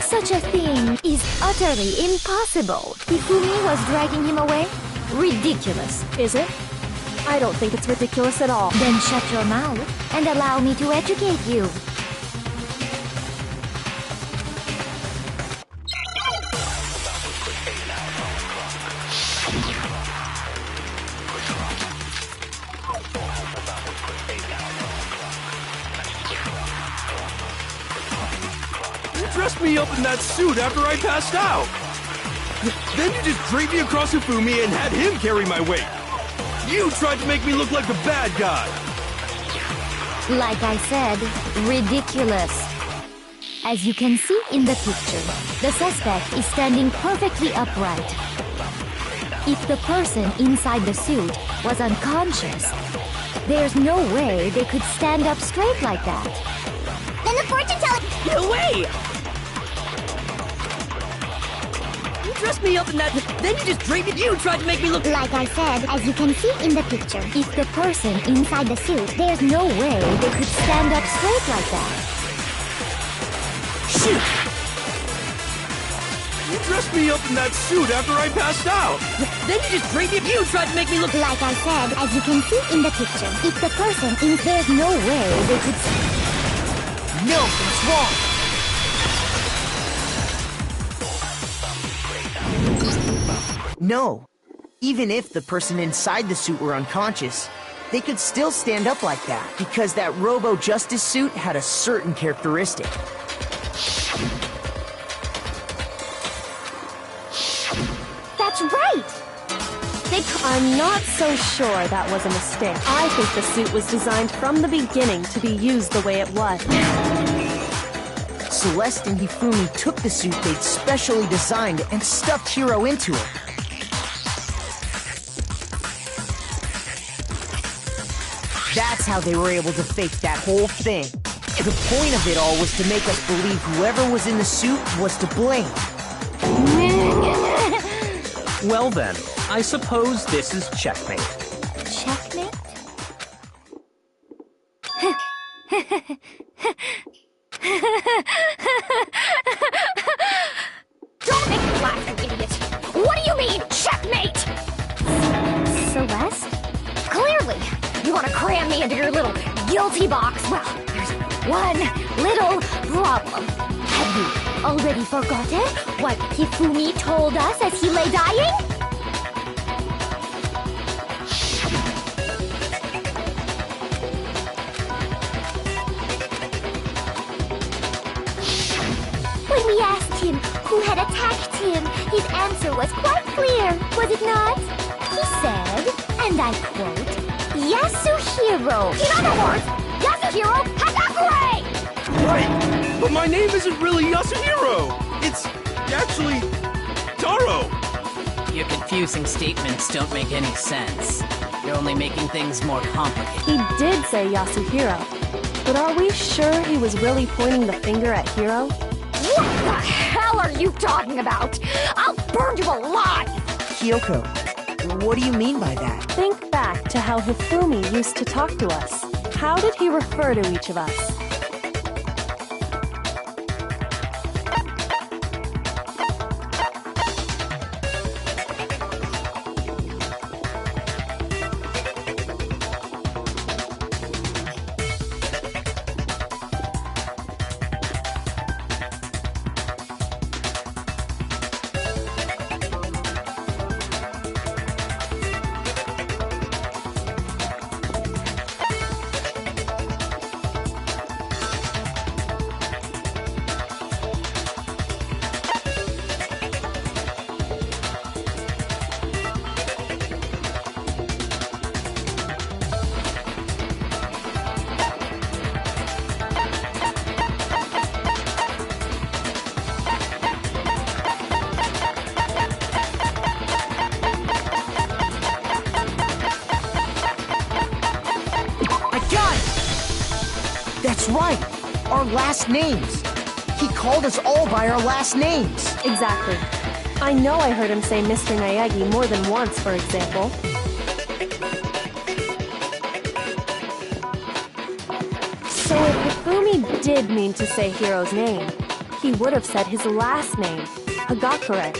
Such a thing is utterly impossible. Hifumi was dragging him away? Ridiculous. Is it? I don't think it's ridiculous at all. Then shut your mouth and allow me to educate you. Dressed me up in that suit after I passed out. Then you just draped me across Hifumi and had him carry my weight. You tried to make me look like the bad guy. Like I said, ridiculous. As you can see in the picture, the suspect is standing perfectly upright. If the person inside the suit was unconscious, there's no way they could stand up straight like that. Then the fortune teller... No way! You dressed me up in that, then you just draped it. You tried to make me look... Like I said, as you can see in the picture, If the person inside the suit, there's no way they could stand up straight like that. Shoot! You dressed me up in that suit after I passed out! Then you just draped it. You tried to make me look... like I said, as you can see in the picture, If the person in there's no way they could... No, that's wrong. No. Even if the person inside the suit were unconscious, they could still stand up like that because that Robo-Justice suit had a certain characteristic. that's right! I'm not so sure that was a mistake. I think the suit was designed from the beginning to be used the way it was. Celeste and Hifumi took the suit they'd specially designed and stuffed Hiro into it. That's how they were able to fake that whole thing. The point of it all was to make us believe whoever was in the suit was to blame. Well then, I suppose this is checkmate. Checkmate? Don't make me laugh, you idiot! What do you mean, checkmate? Celeste? Clearly, you want to cram me into your little guilty box. Well, there's one little problem. Have you already forgotten what Hifumi told us as he lay dying? When we asked him who had attacked him, his answer was quite clear, was it not? He said, and I quote, Yasuhiro. In other words, Yasuhiro Hagakure! Right! But my name isn't really Yasuhiro! It's actually... Taro! Your confusing statements don't make any sense. You're only making things more complicated. He did say Yasuhiro, but are we sure he was really pointing the finger at Hiro? What the hell are you talking about? I'll burn you alive! Kyoko, what do you mean by that? Think back to how Hifumi used to talk to us. How did he refer to each of us? That's right! Our last names! He called us all by our last names! Exactly. I know I heard him say Mr. Naegi more than once, for example. So if Hifumi did mean to say Hiro's name, he would have said his last name, Hagakure.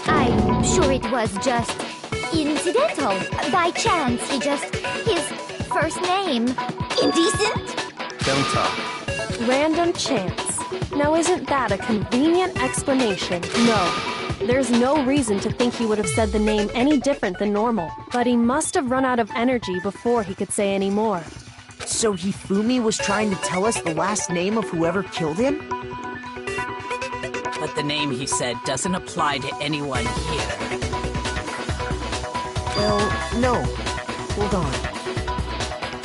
I'm sure it was just incidental. By chance, his first name. Indecent? Don't talk. Random chance. Now isn't that a convenient explanation? No. There's no reason to think he would have said the name any different than normal. But he must have run out of energy before he could say any more. So Hifumi was trying to tell us the last name of whoever killed him? But the name he said doesn't apply to anyone here. Well, no. Hold on.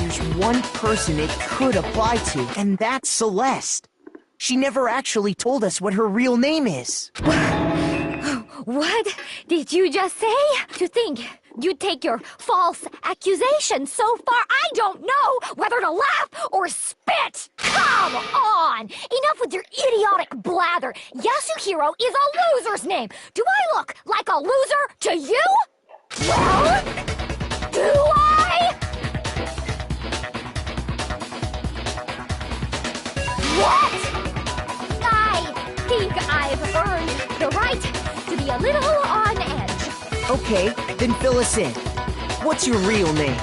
There's one person it could apply to, and that's Celeste. She never actually told us what her real name is. What did you just say? To think you'd take your false accusation so far, I don't know whether to laugh or spit! Come on! Enough with your idiotic blather! Yasuhiro is a loser's name! Do I look like a loser to you? Well, do I? What? I think I've earned the right to be a little on edge. Okay, then fill us in. What's your real name?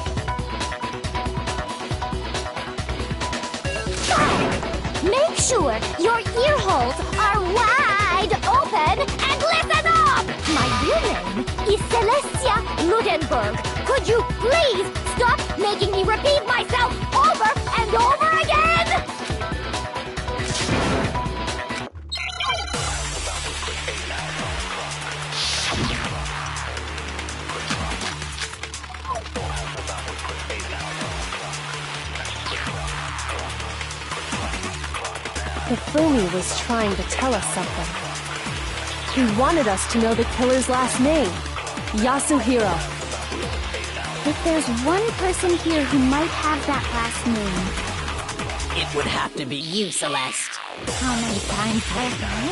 Make sure your ear holes are wide open and listen up! My real name is Celestia Ludenberg. Could you please stop making me repeat myself over and over again? Hifumi was trying to tell us something. He wanted us to know the killer's last name, Yasuhiro. If there's one person here who might have that last name, It would have to be you, Celeste. how many times have I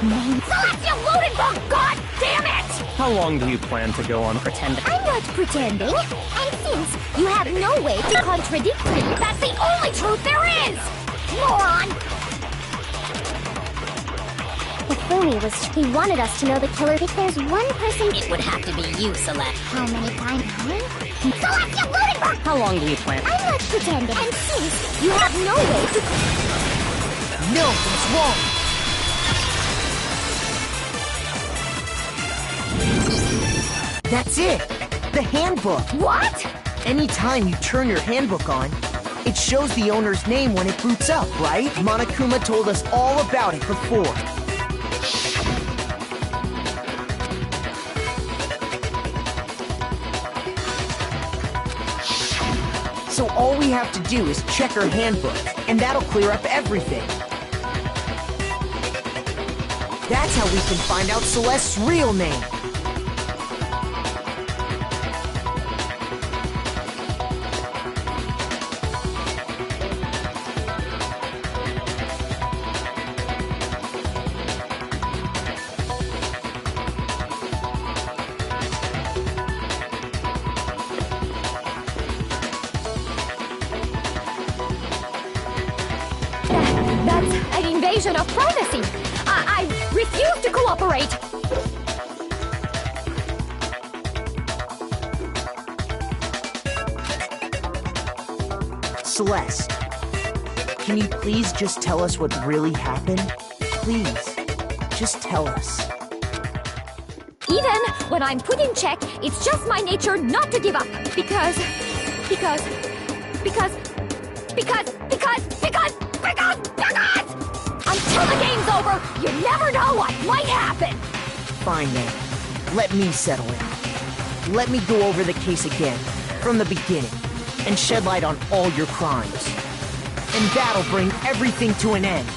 named Celestia Ludenberg? God damn it! How long do you plan to go on pretending? I'm not pretending. And since you have no way to contradict me, that's the only truth there is! Moron! He wanted us to know the killer. If there's one person... It would have to be you, Celeste. How many times? Celestia Ludenberg! How long do you plan? I'm not pretending. And since you have no way to... No, that's wrong. That's it. The handbook. What? Anytime you turn your handbook on, it shows the owner's name when it boots up, right? Monokuma told us all about it before. So all we have to do is check her handbook, and that'll clear up everything. That's how we can find out Celeste's real name. That's an invasion of privacy. I refuse to cooperate. Celeste, can you please just tell us what really happened? Please, just tell us. Even when I'm put in check, it's just my nature not to give up. Because until the game's over, you never know what might happen. Fine then. Let me settle it. Let me go over the case again, from the beginning, and shed light on all your crimes. And that'll bring everything to an end.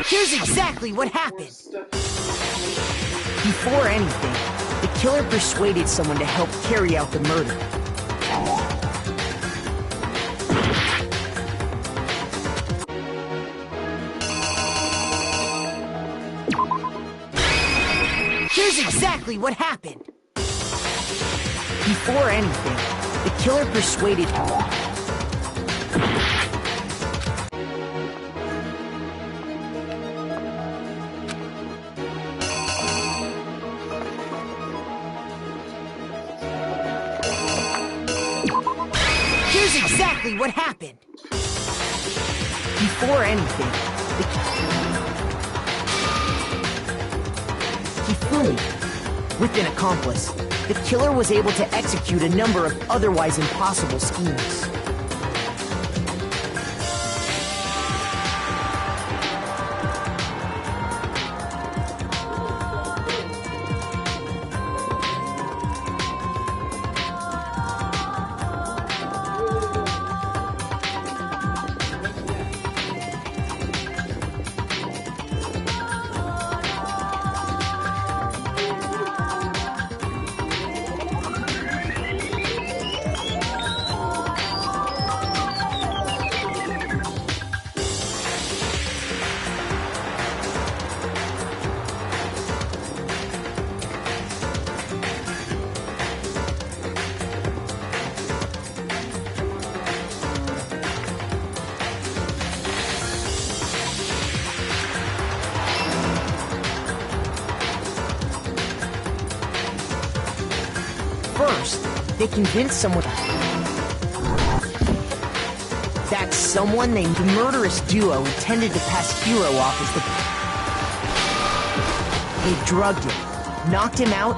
Here's exactly what happened. Before anything, the killer persuaded someone to help carry out the murder. Here's exactly what happened. Before anything, the killer persuaded... Here's exactly what happened. Before anything, Hifumi, with an accomplice, the killer was able to execute a number of otherwise impossible schemes. they convinced someone. That someone named the murderous duo intended to pass Hiro off as the... They drugged him, knocked him out.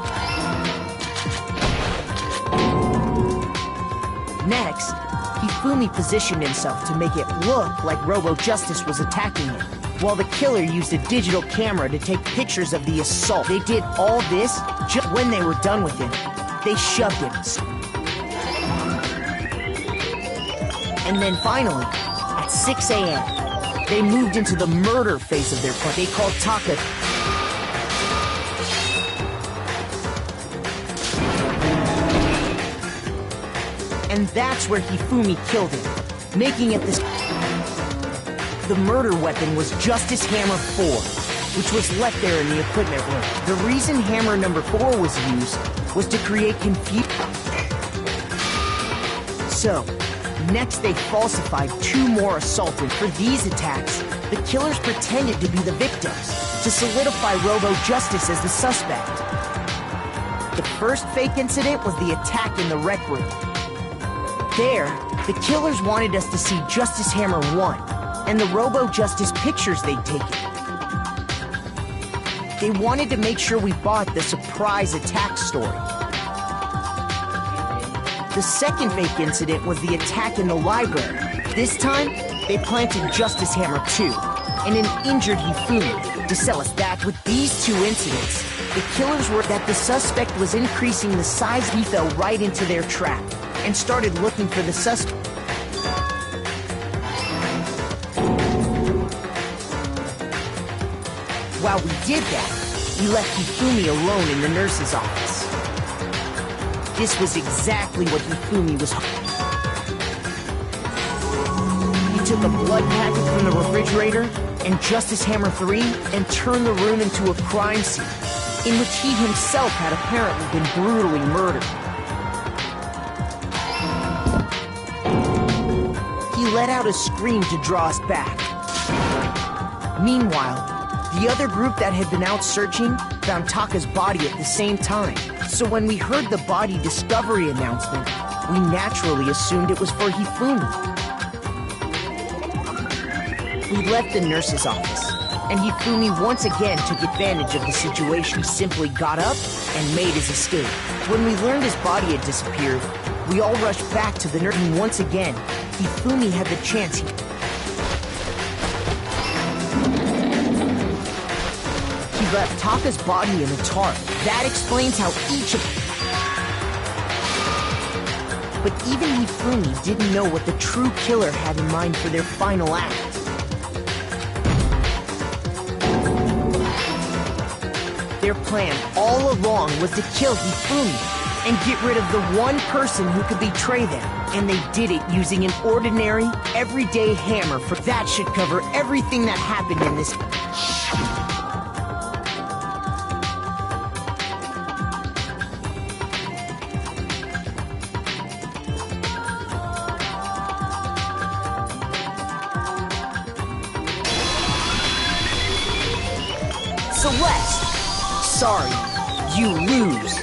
Next, Hifumi positioned himself to make it look like Robo Justice was attacking him, while the killer used a digital camera to take pictures of the assault. They did all this just when they were done with him. They shoved him. And then finally, at 6 a.m., they moved into the murder phase of their plan. They called Taka. And that's where Hifumi killed him, making it this... The murder weapon was Justice Hammer 4, which was left there in the equipment room. The reason Hammer number 4 was used was to create confusion. So, next they falsified 2 more assaults, and for these attacks, the killers pretended to be the victims, to solidify Robo Justice as the suspect. The first fake incident was the attack in the rec room. There, the killers wanted us to see Justice Hammer 1, and the Robo Justice pictures they'd taken. They wanted to make sure we bought the surprise attack story. The second fake incident was the attack in the library. This time, they planted Justice Hammer 2, and an injured Hifumi, to sell us that. With these 2 incidents, the killers were that the suspect was increasing the size. He fell right into their trap, and started looking for the suspect. While we did that, we left Hifumi alone in the nurse's office. This was exactly what Hifumi was hoping. He took a blood packet from the refrigerator and Justice Hammer 3 and turned the room into a crime scene, in which he himself had apparently been brutally murdered. He let out a scream to draw us back. Meanwhile, the other group that had been out searching found Taka's body at the same time. So when we heard the body discovery announcement, we naturally assumed it was for Hifumi. We left the nurse's office, and Hifumi once again took advantage of the situation. He simply got up and made his escape. When we learned his body had disappeared, we all rushed back to the nurse, and once again, Hifumi had the chance. He left Taka's body in a tarp. That explains how each of... But even Hifumi didn't know what the true killer had in mind for their final act. Their plan all along was to kill Hifumi and get rid of the one person who could betray them. And they did it using an ordinary, everyday hammer. For that should cover everything that happened in this... Celeste! Sorry, you lose.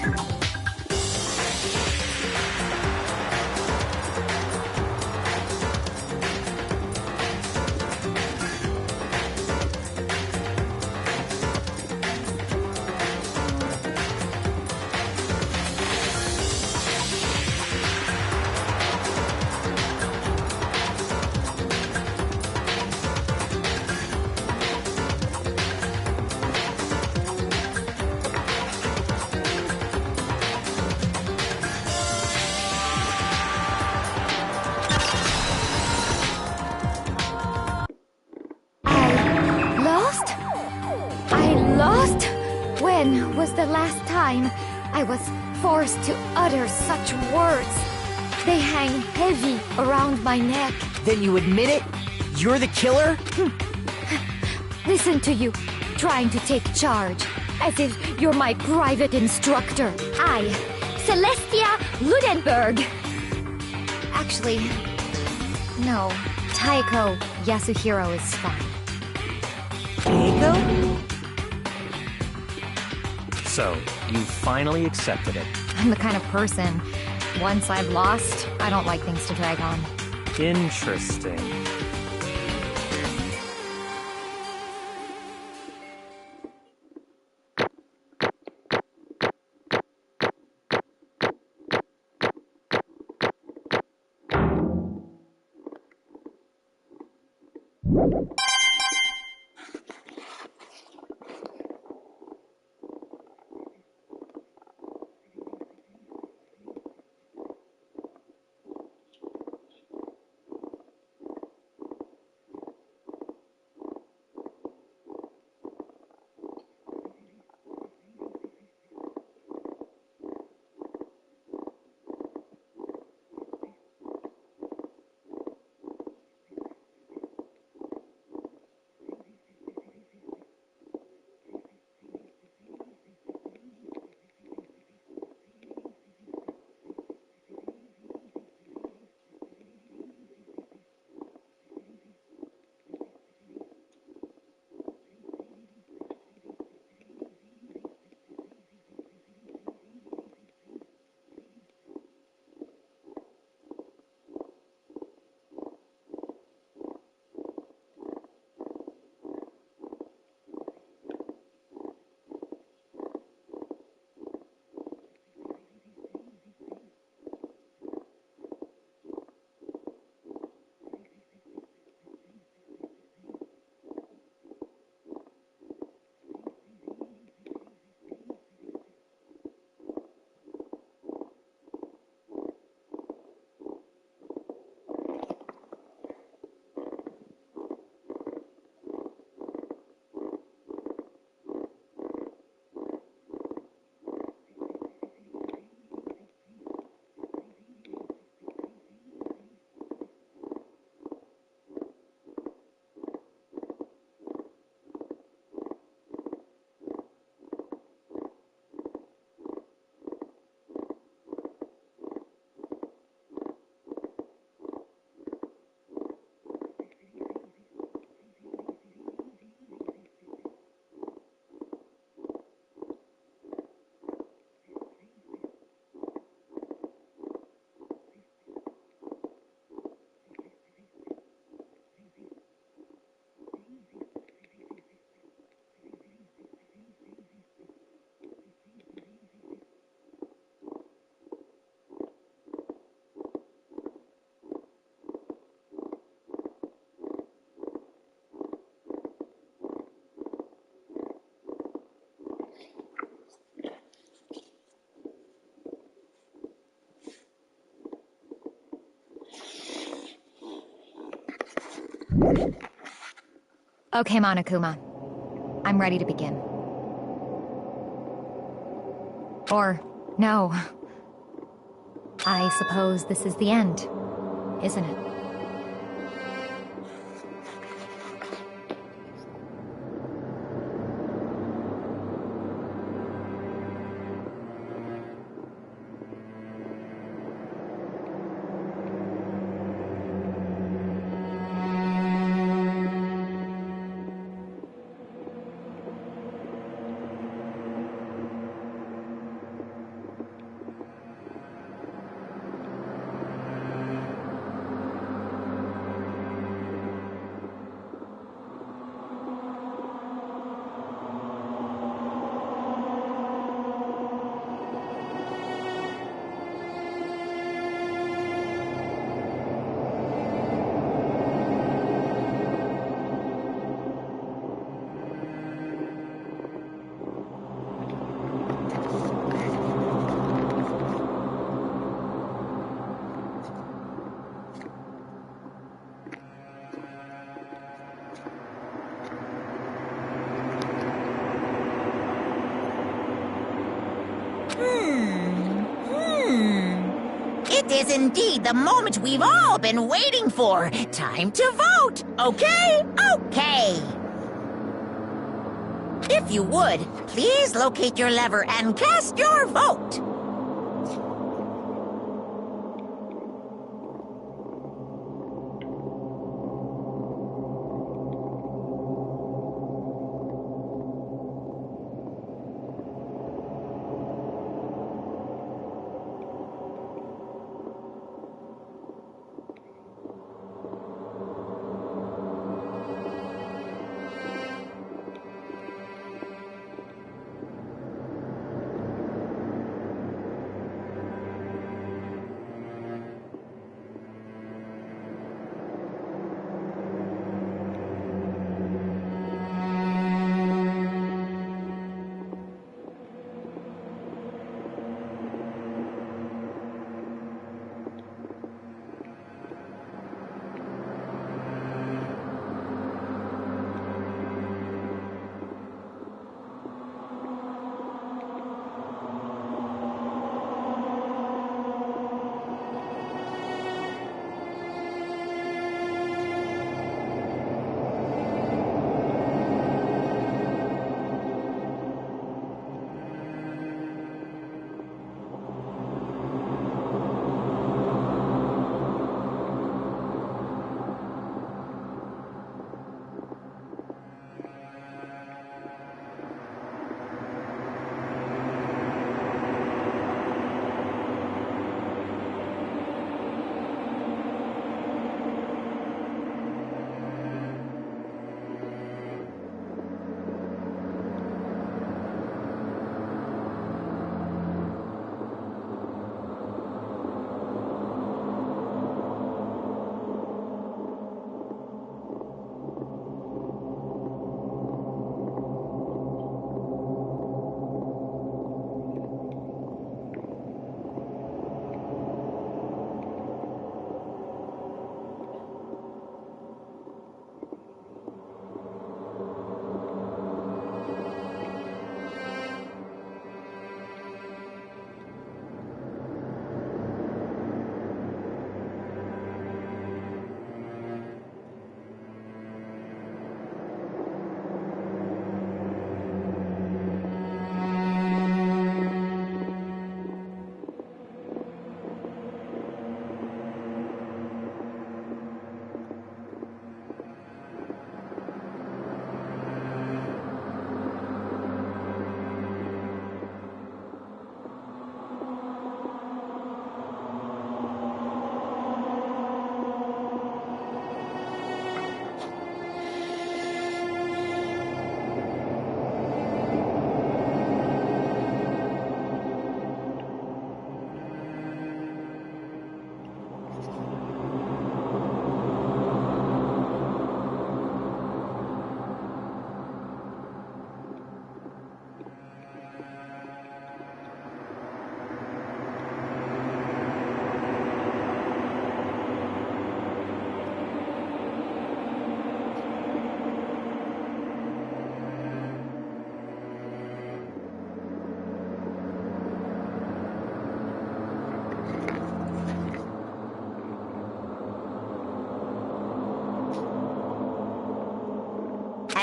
When was the last time I was forced to utter such words? They hang heavy around my neck. Then you admit it? You're the killer? Listen to you, trying to take charge, as if you're my private instructor. I, Celestia Ludenberg. Actually, no. Taiko Yasuhiro is fine. Taiko? So, you finally accepted it. I'm the kind of person Once I've lost, I don't like things to drag on. Interesting. Okay, Monokuma. I'm ready to begin. Or, no. I suppose this is the end, isn't it? It is indeed the moment we've all been waiting for. Time to vote, okay? Okay. If you would, please locate your lever and cast your vote.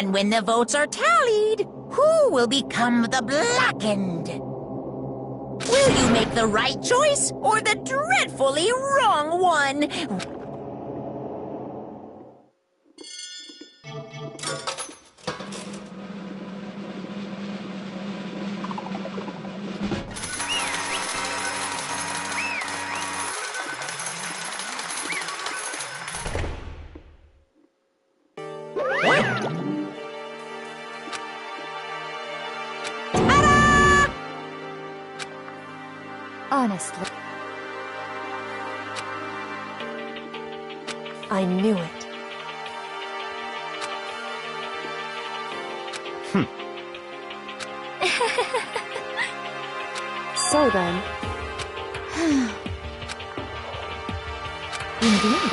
And when the votes are tallied, who will become the blackened? Will you make the right choice or the dreadfully wrong one? Honestly, I knew it. So then, Indeed.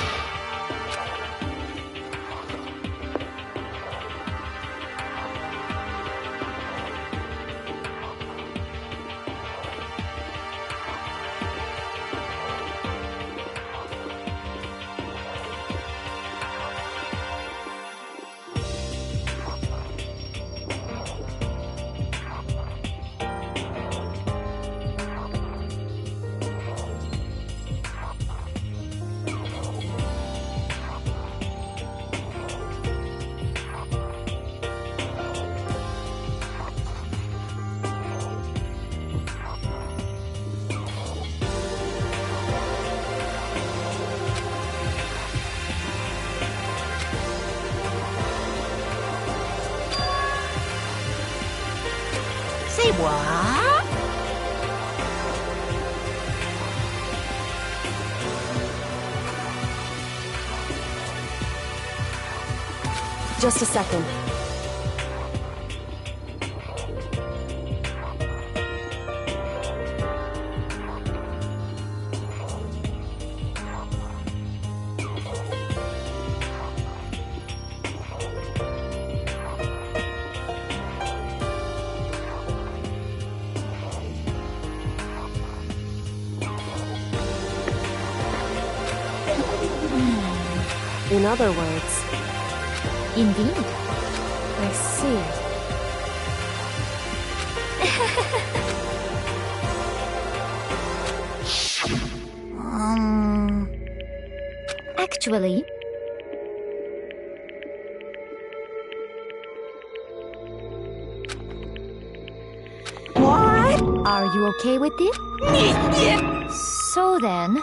Say what? just a second. In other words, Indeed. I see. Actually, What? are you okay with it? So then,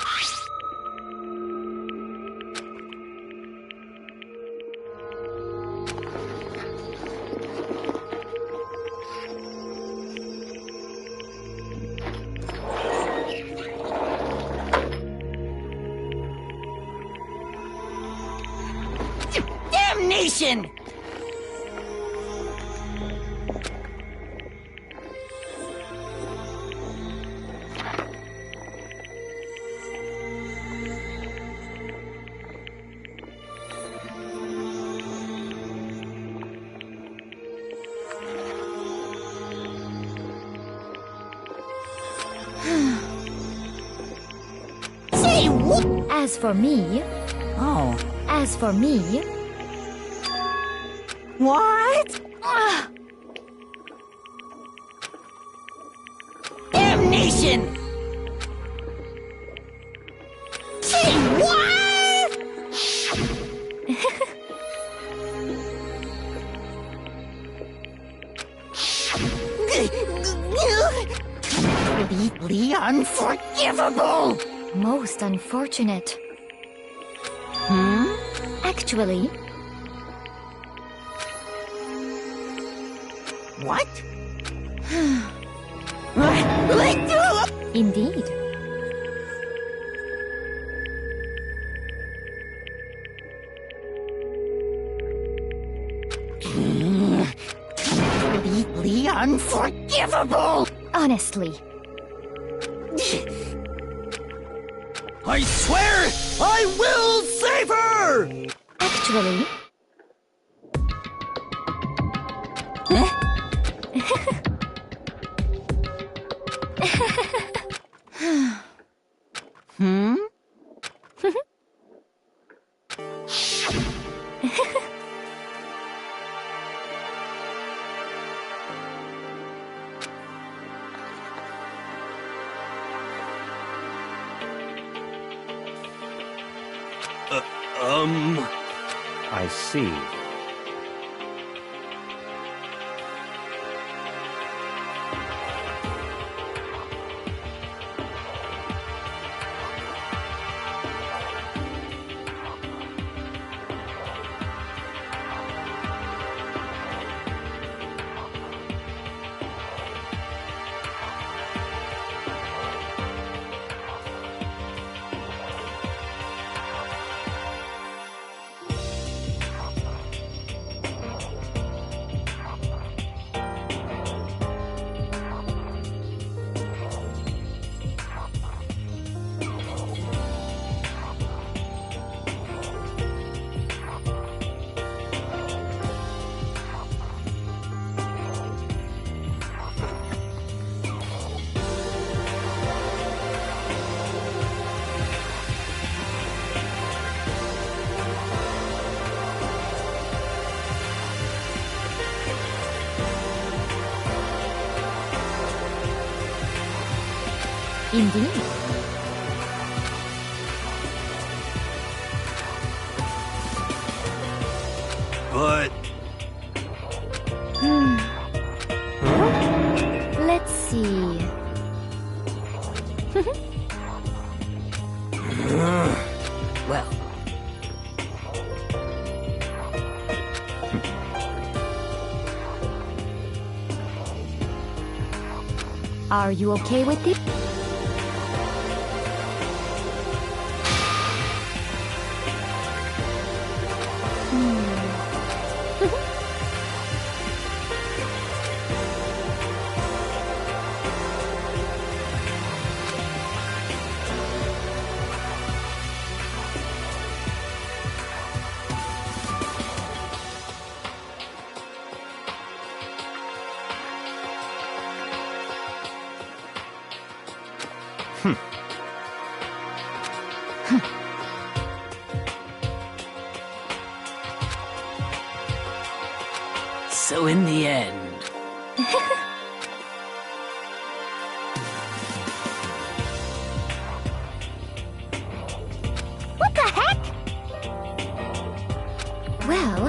Damnation! Say what? as for me, Oh. as for me, What? Damnation! Say what? Completely unforgivable! most unfortunate. Hmm? Actually, What? Let go! indeed. Completely unforgivable! Honestly, I swear I will save her! actually, Hmm? I see. Indeed. But... Let's see. Well, Are you okay with it? so in the end, What the heck? Well,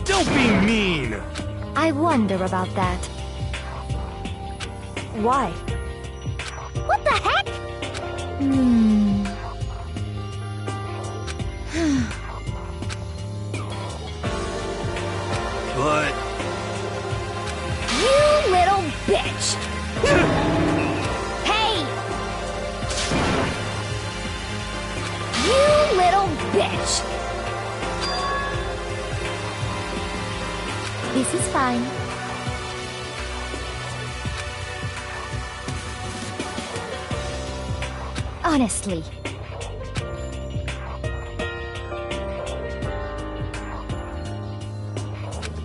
Don't be mean! I wonder about that. Why? What the heck? But... You little bitch! Hey! You little bitch! This is fine. Honestly.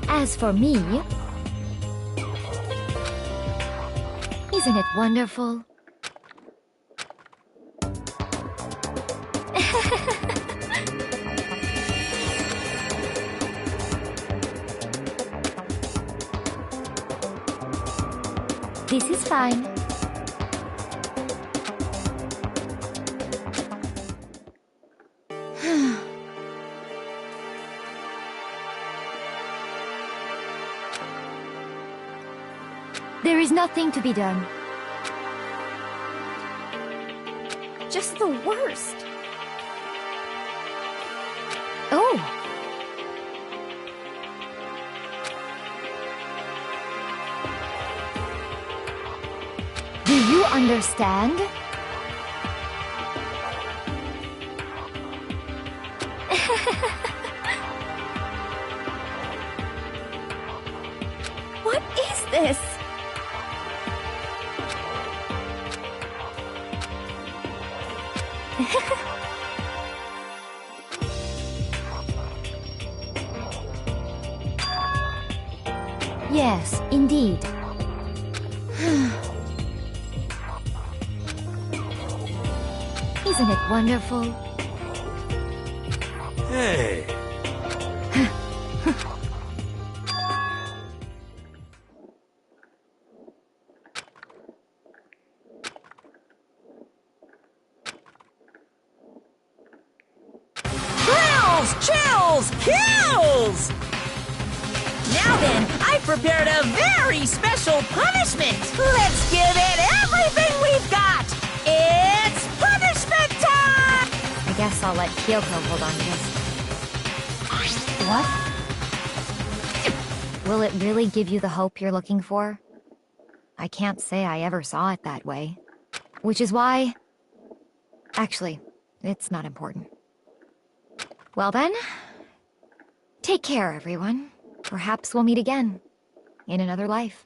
As for me, isn't it wonderful? This is fine. There is nothing to be done. Just the worst. Oh! Do you understand? What is this? Yes, indeed. Isn't it wonderful? Hey... chills, kills! Now then, I've prepared a very special punishment. Let's give it everything we've got. It's punishment time! I guess I'll let Kyoko hold on to this. What? Will it really give you the hope you're looking for? I can't say I ever saw it that way. Which is why... Actually, it's not important. Well then, take care, everyone. Perhaps we'll meet again. In another life.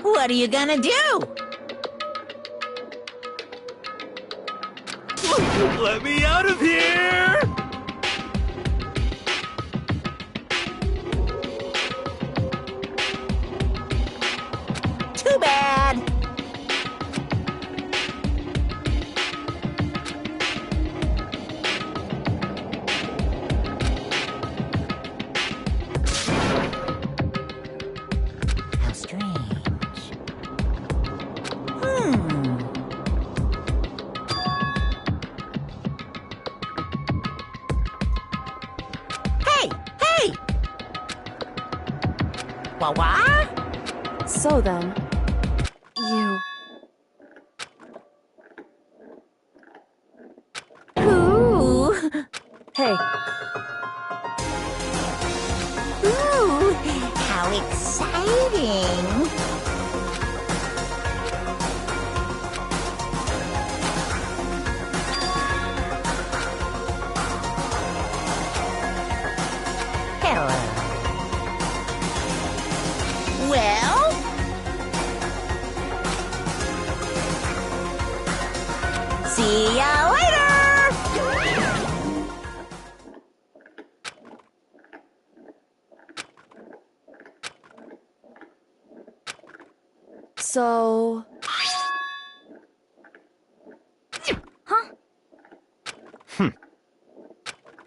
What are you gonna do? Let me out of here! Too bad. How strange. Hey! What? So then, you... Ooh! Hey, Ooh! How exciting! Hello. Well? See ya later! so...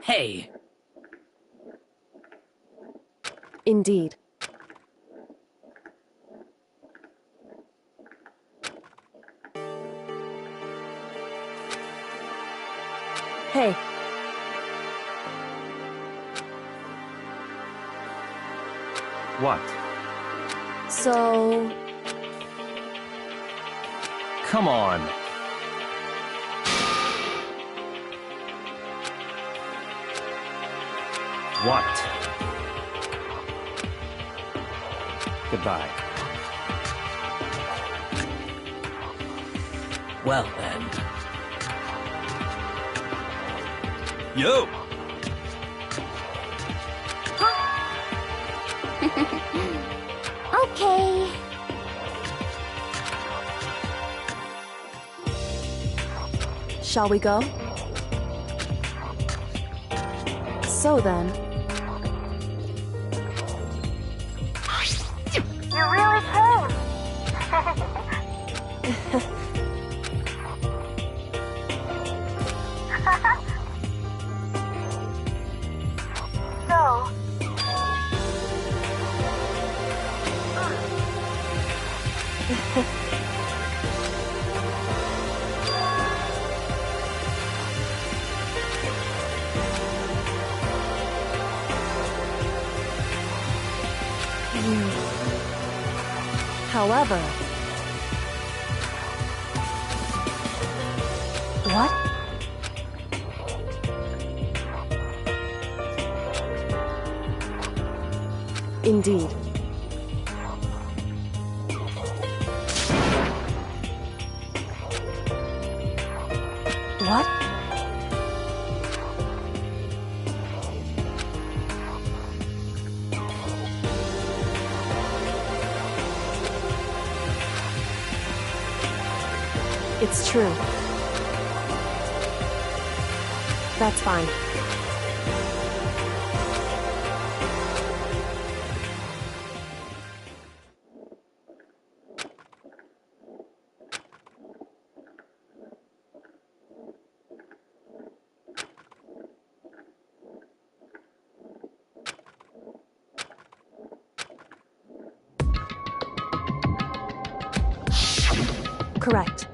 Hey, Indeed. Hey, What? So... Come on. What? Goodbye. Well then. Yo! Okay. Shall we go? So then... You really came. So... However... What? Indeed. What? It's true. That's fine. Correct.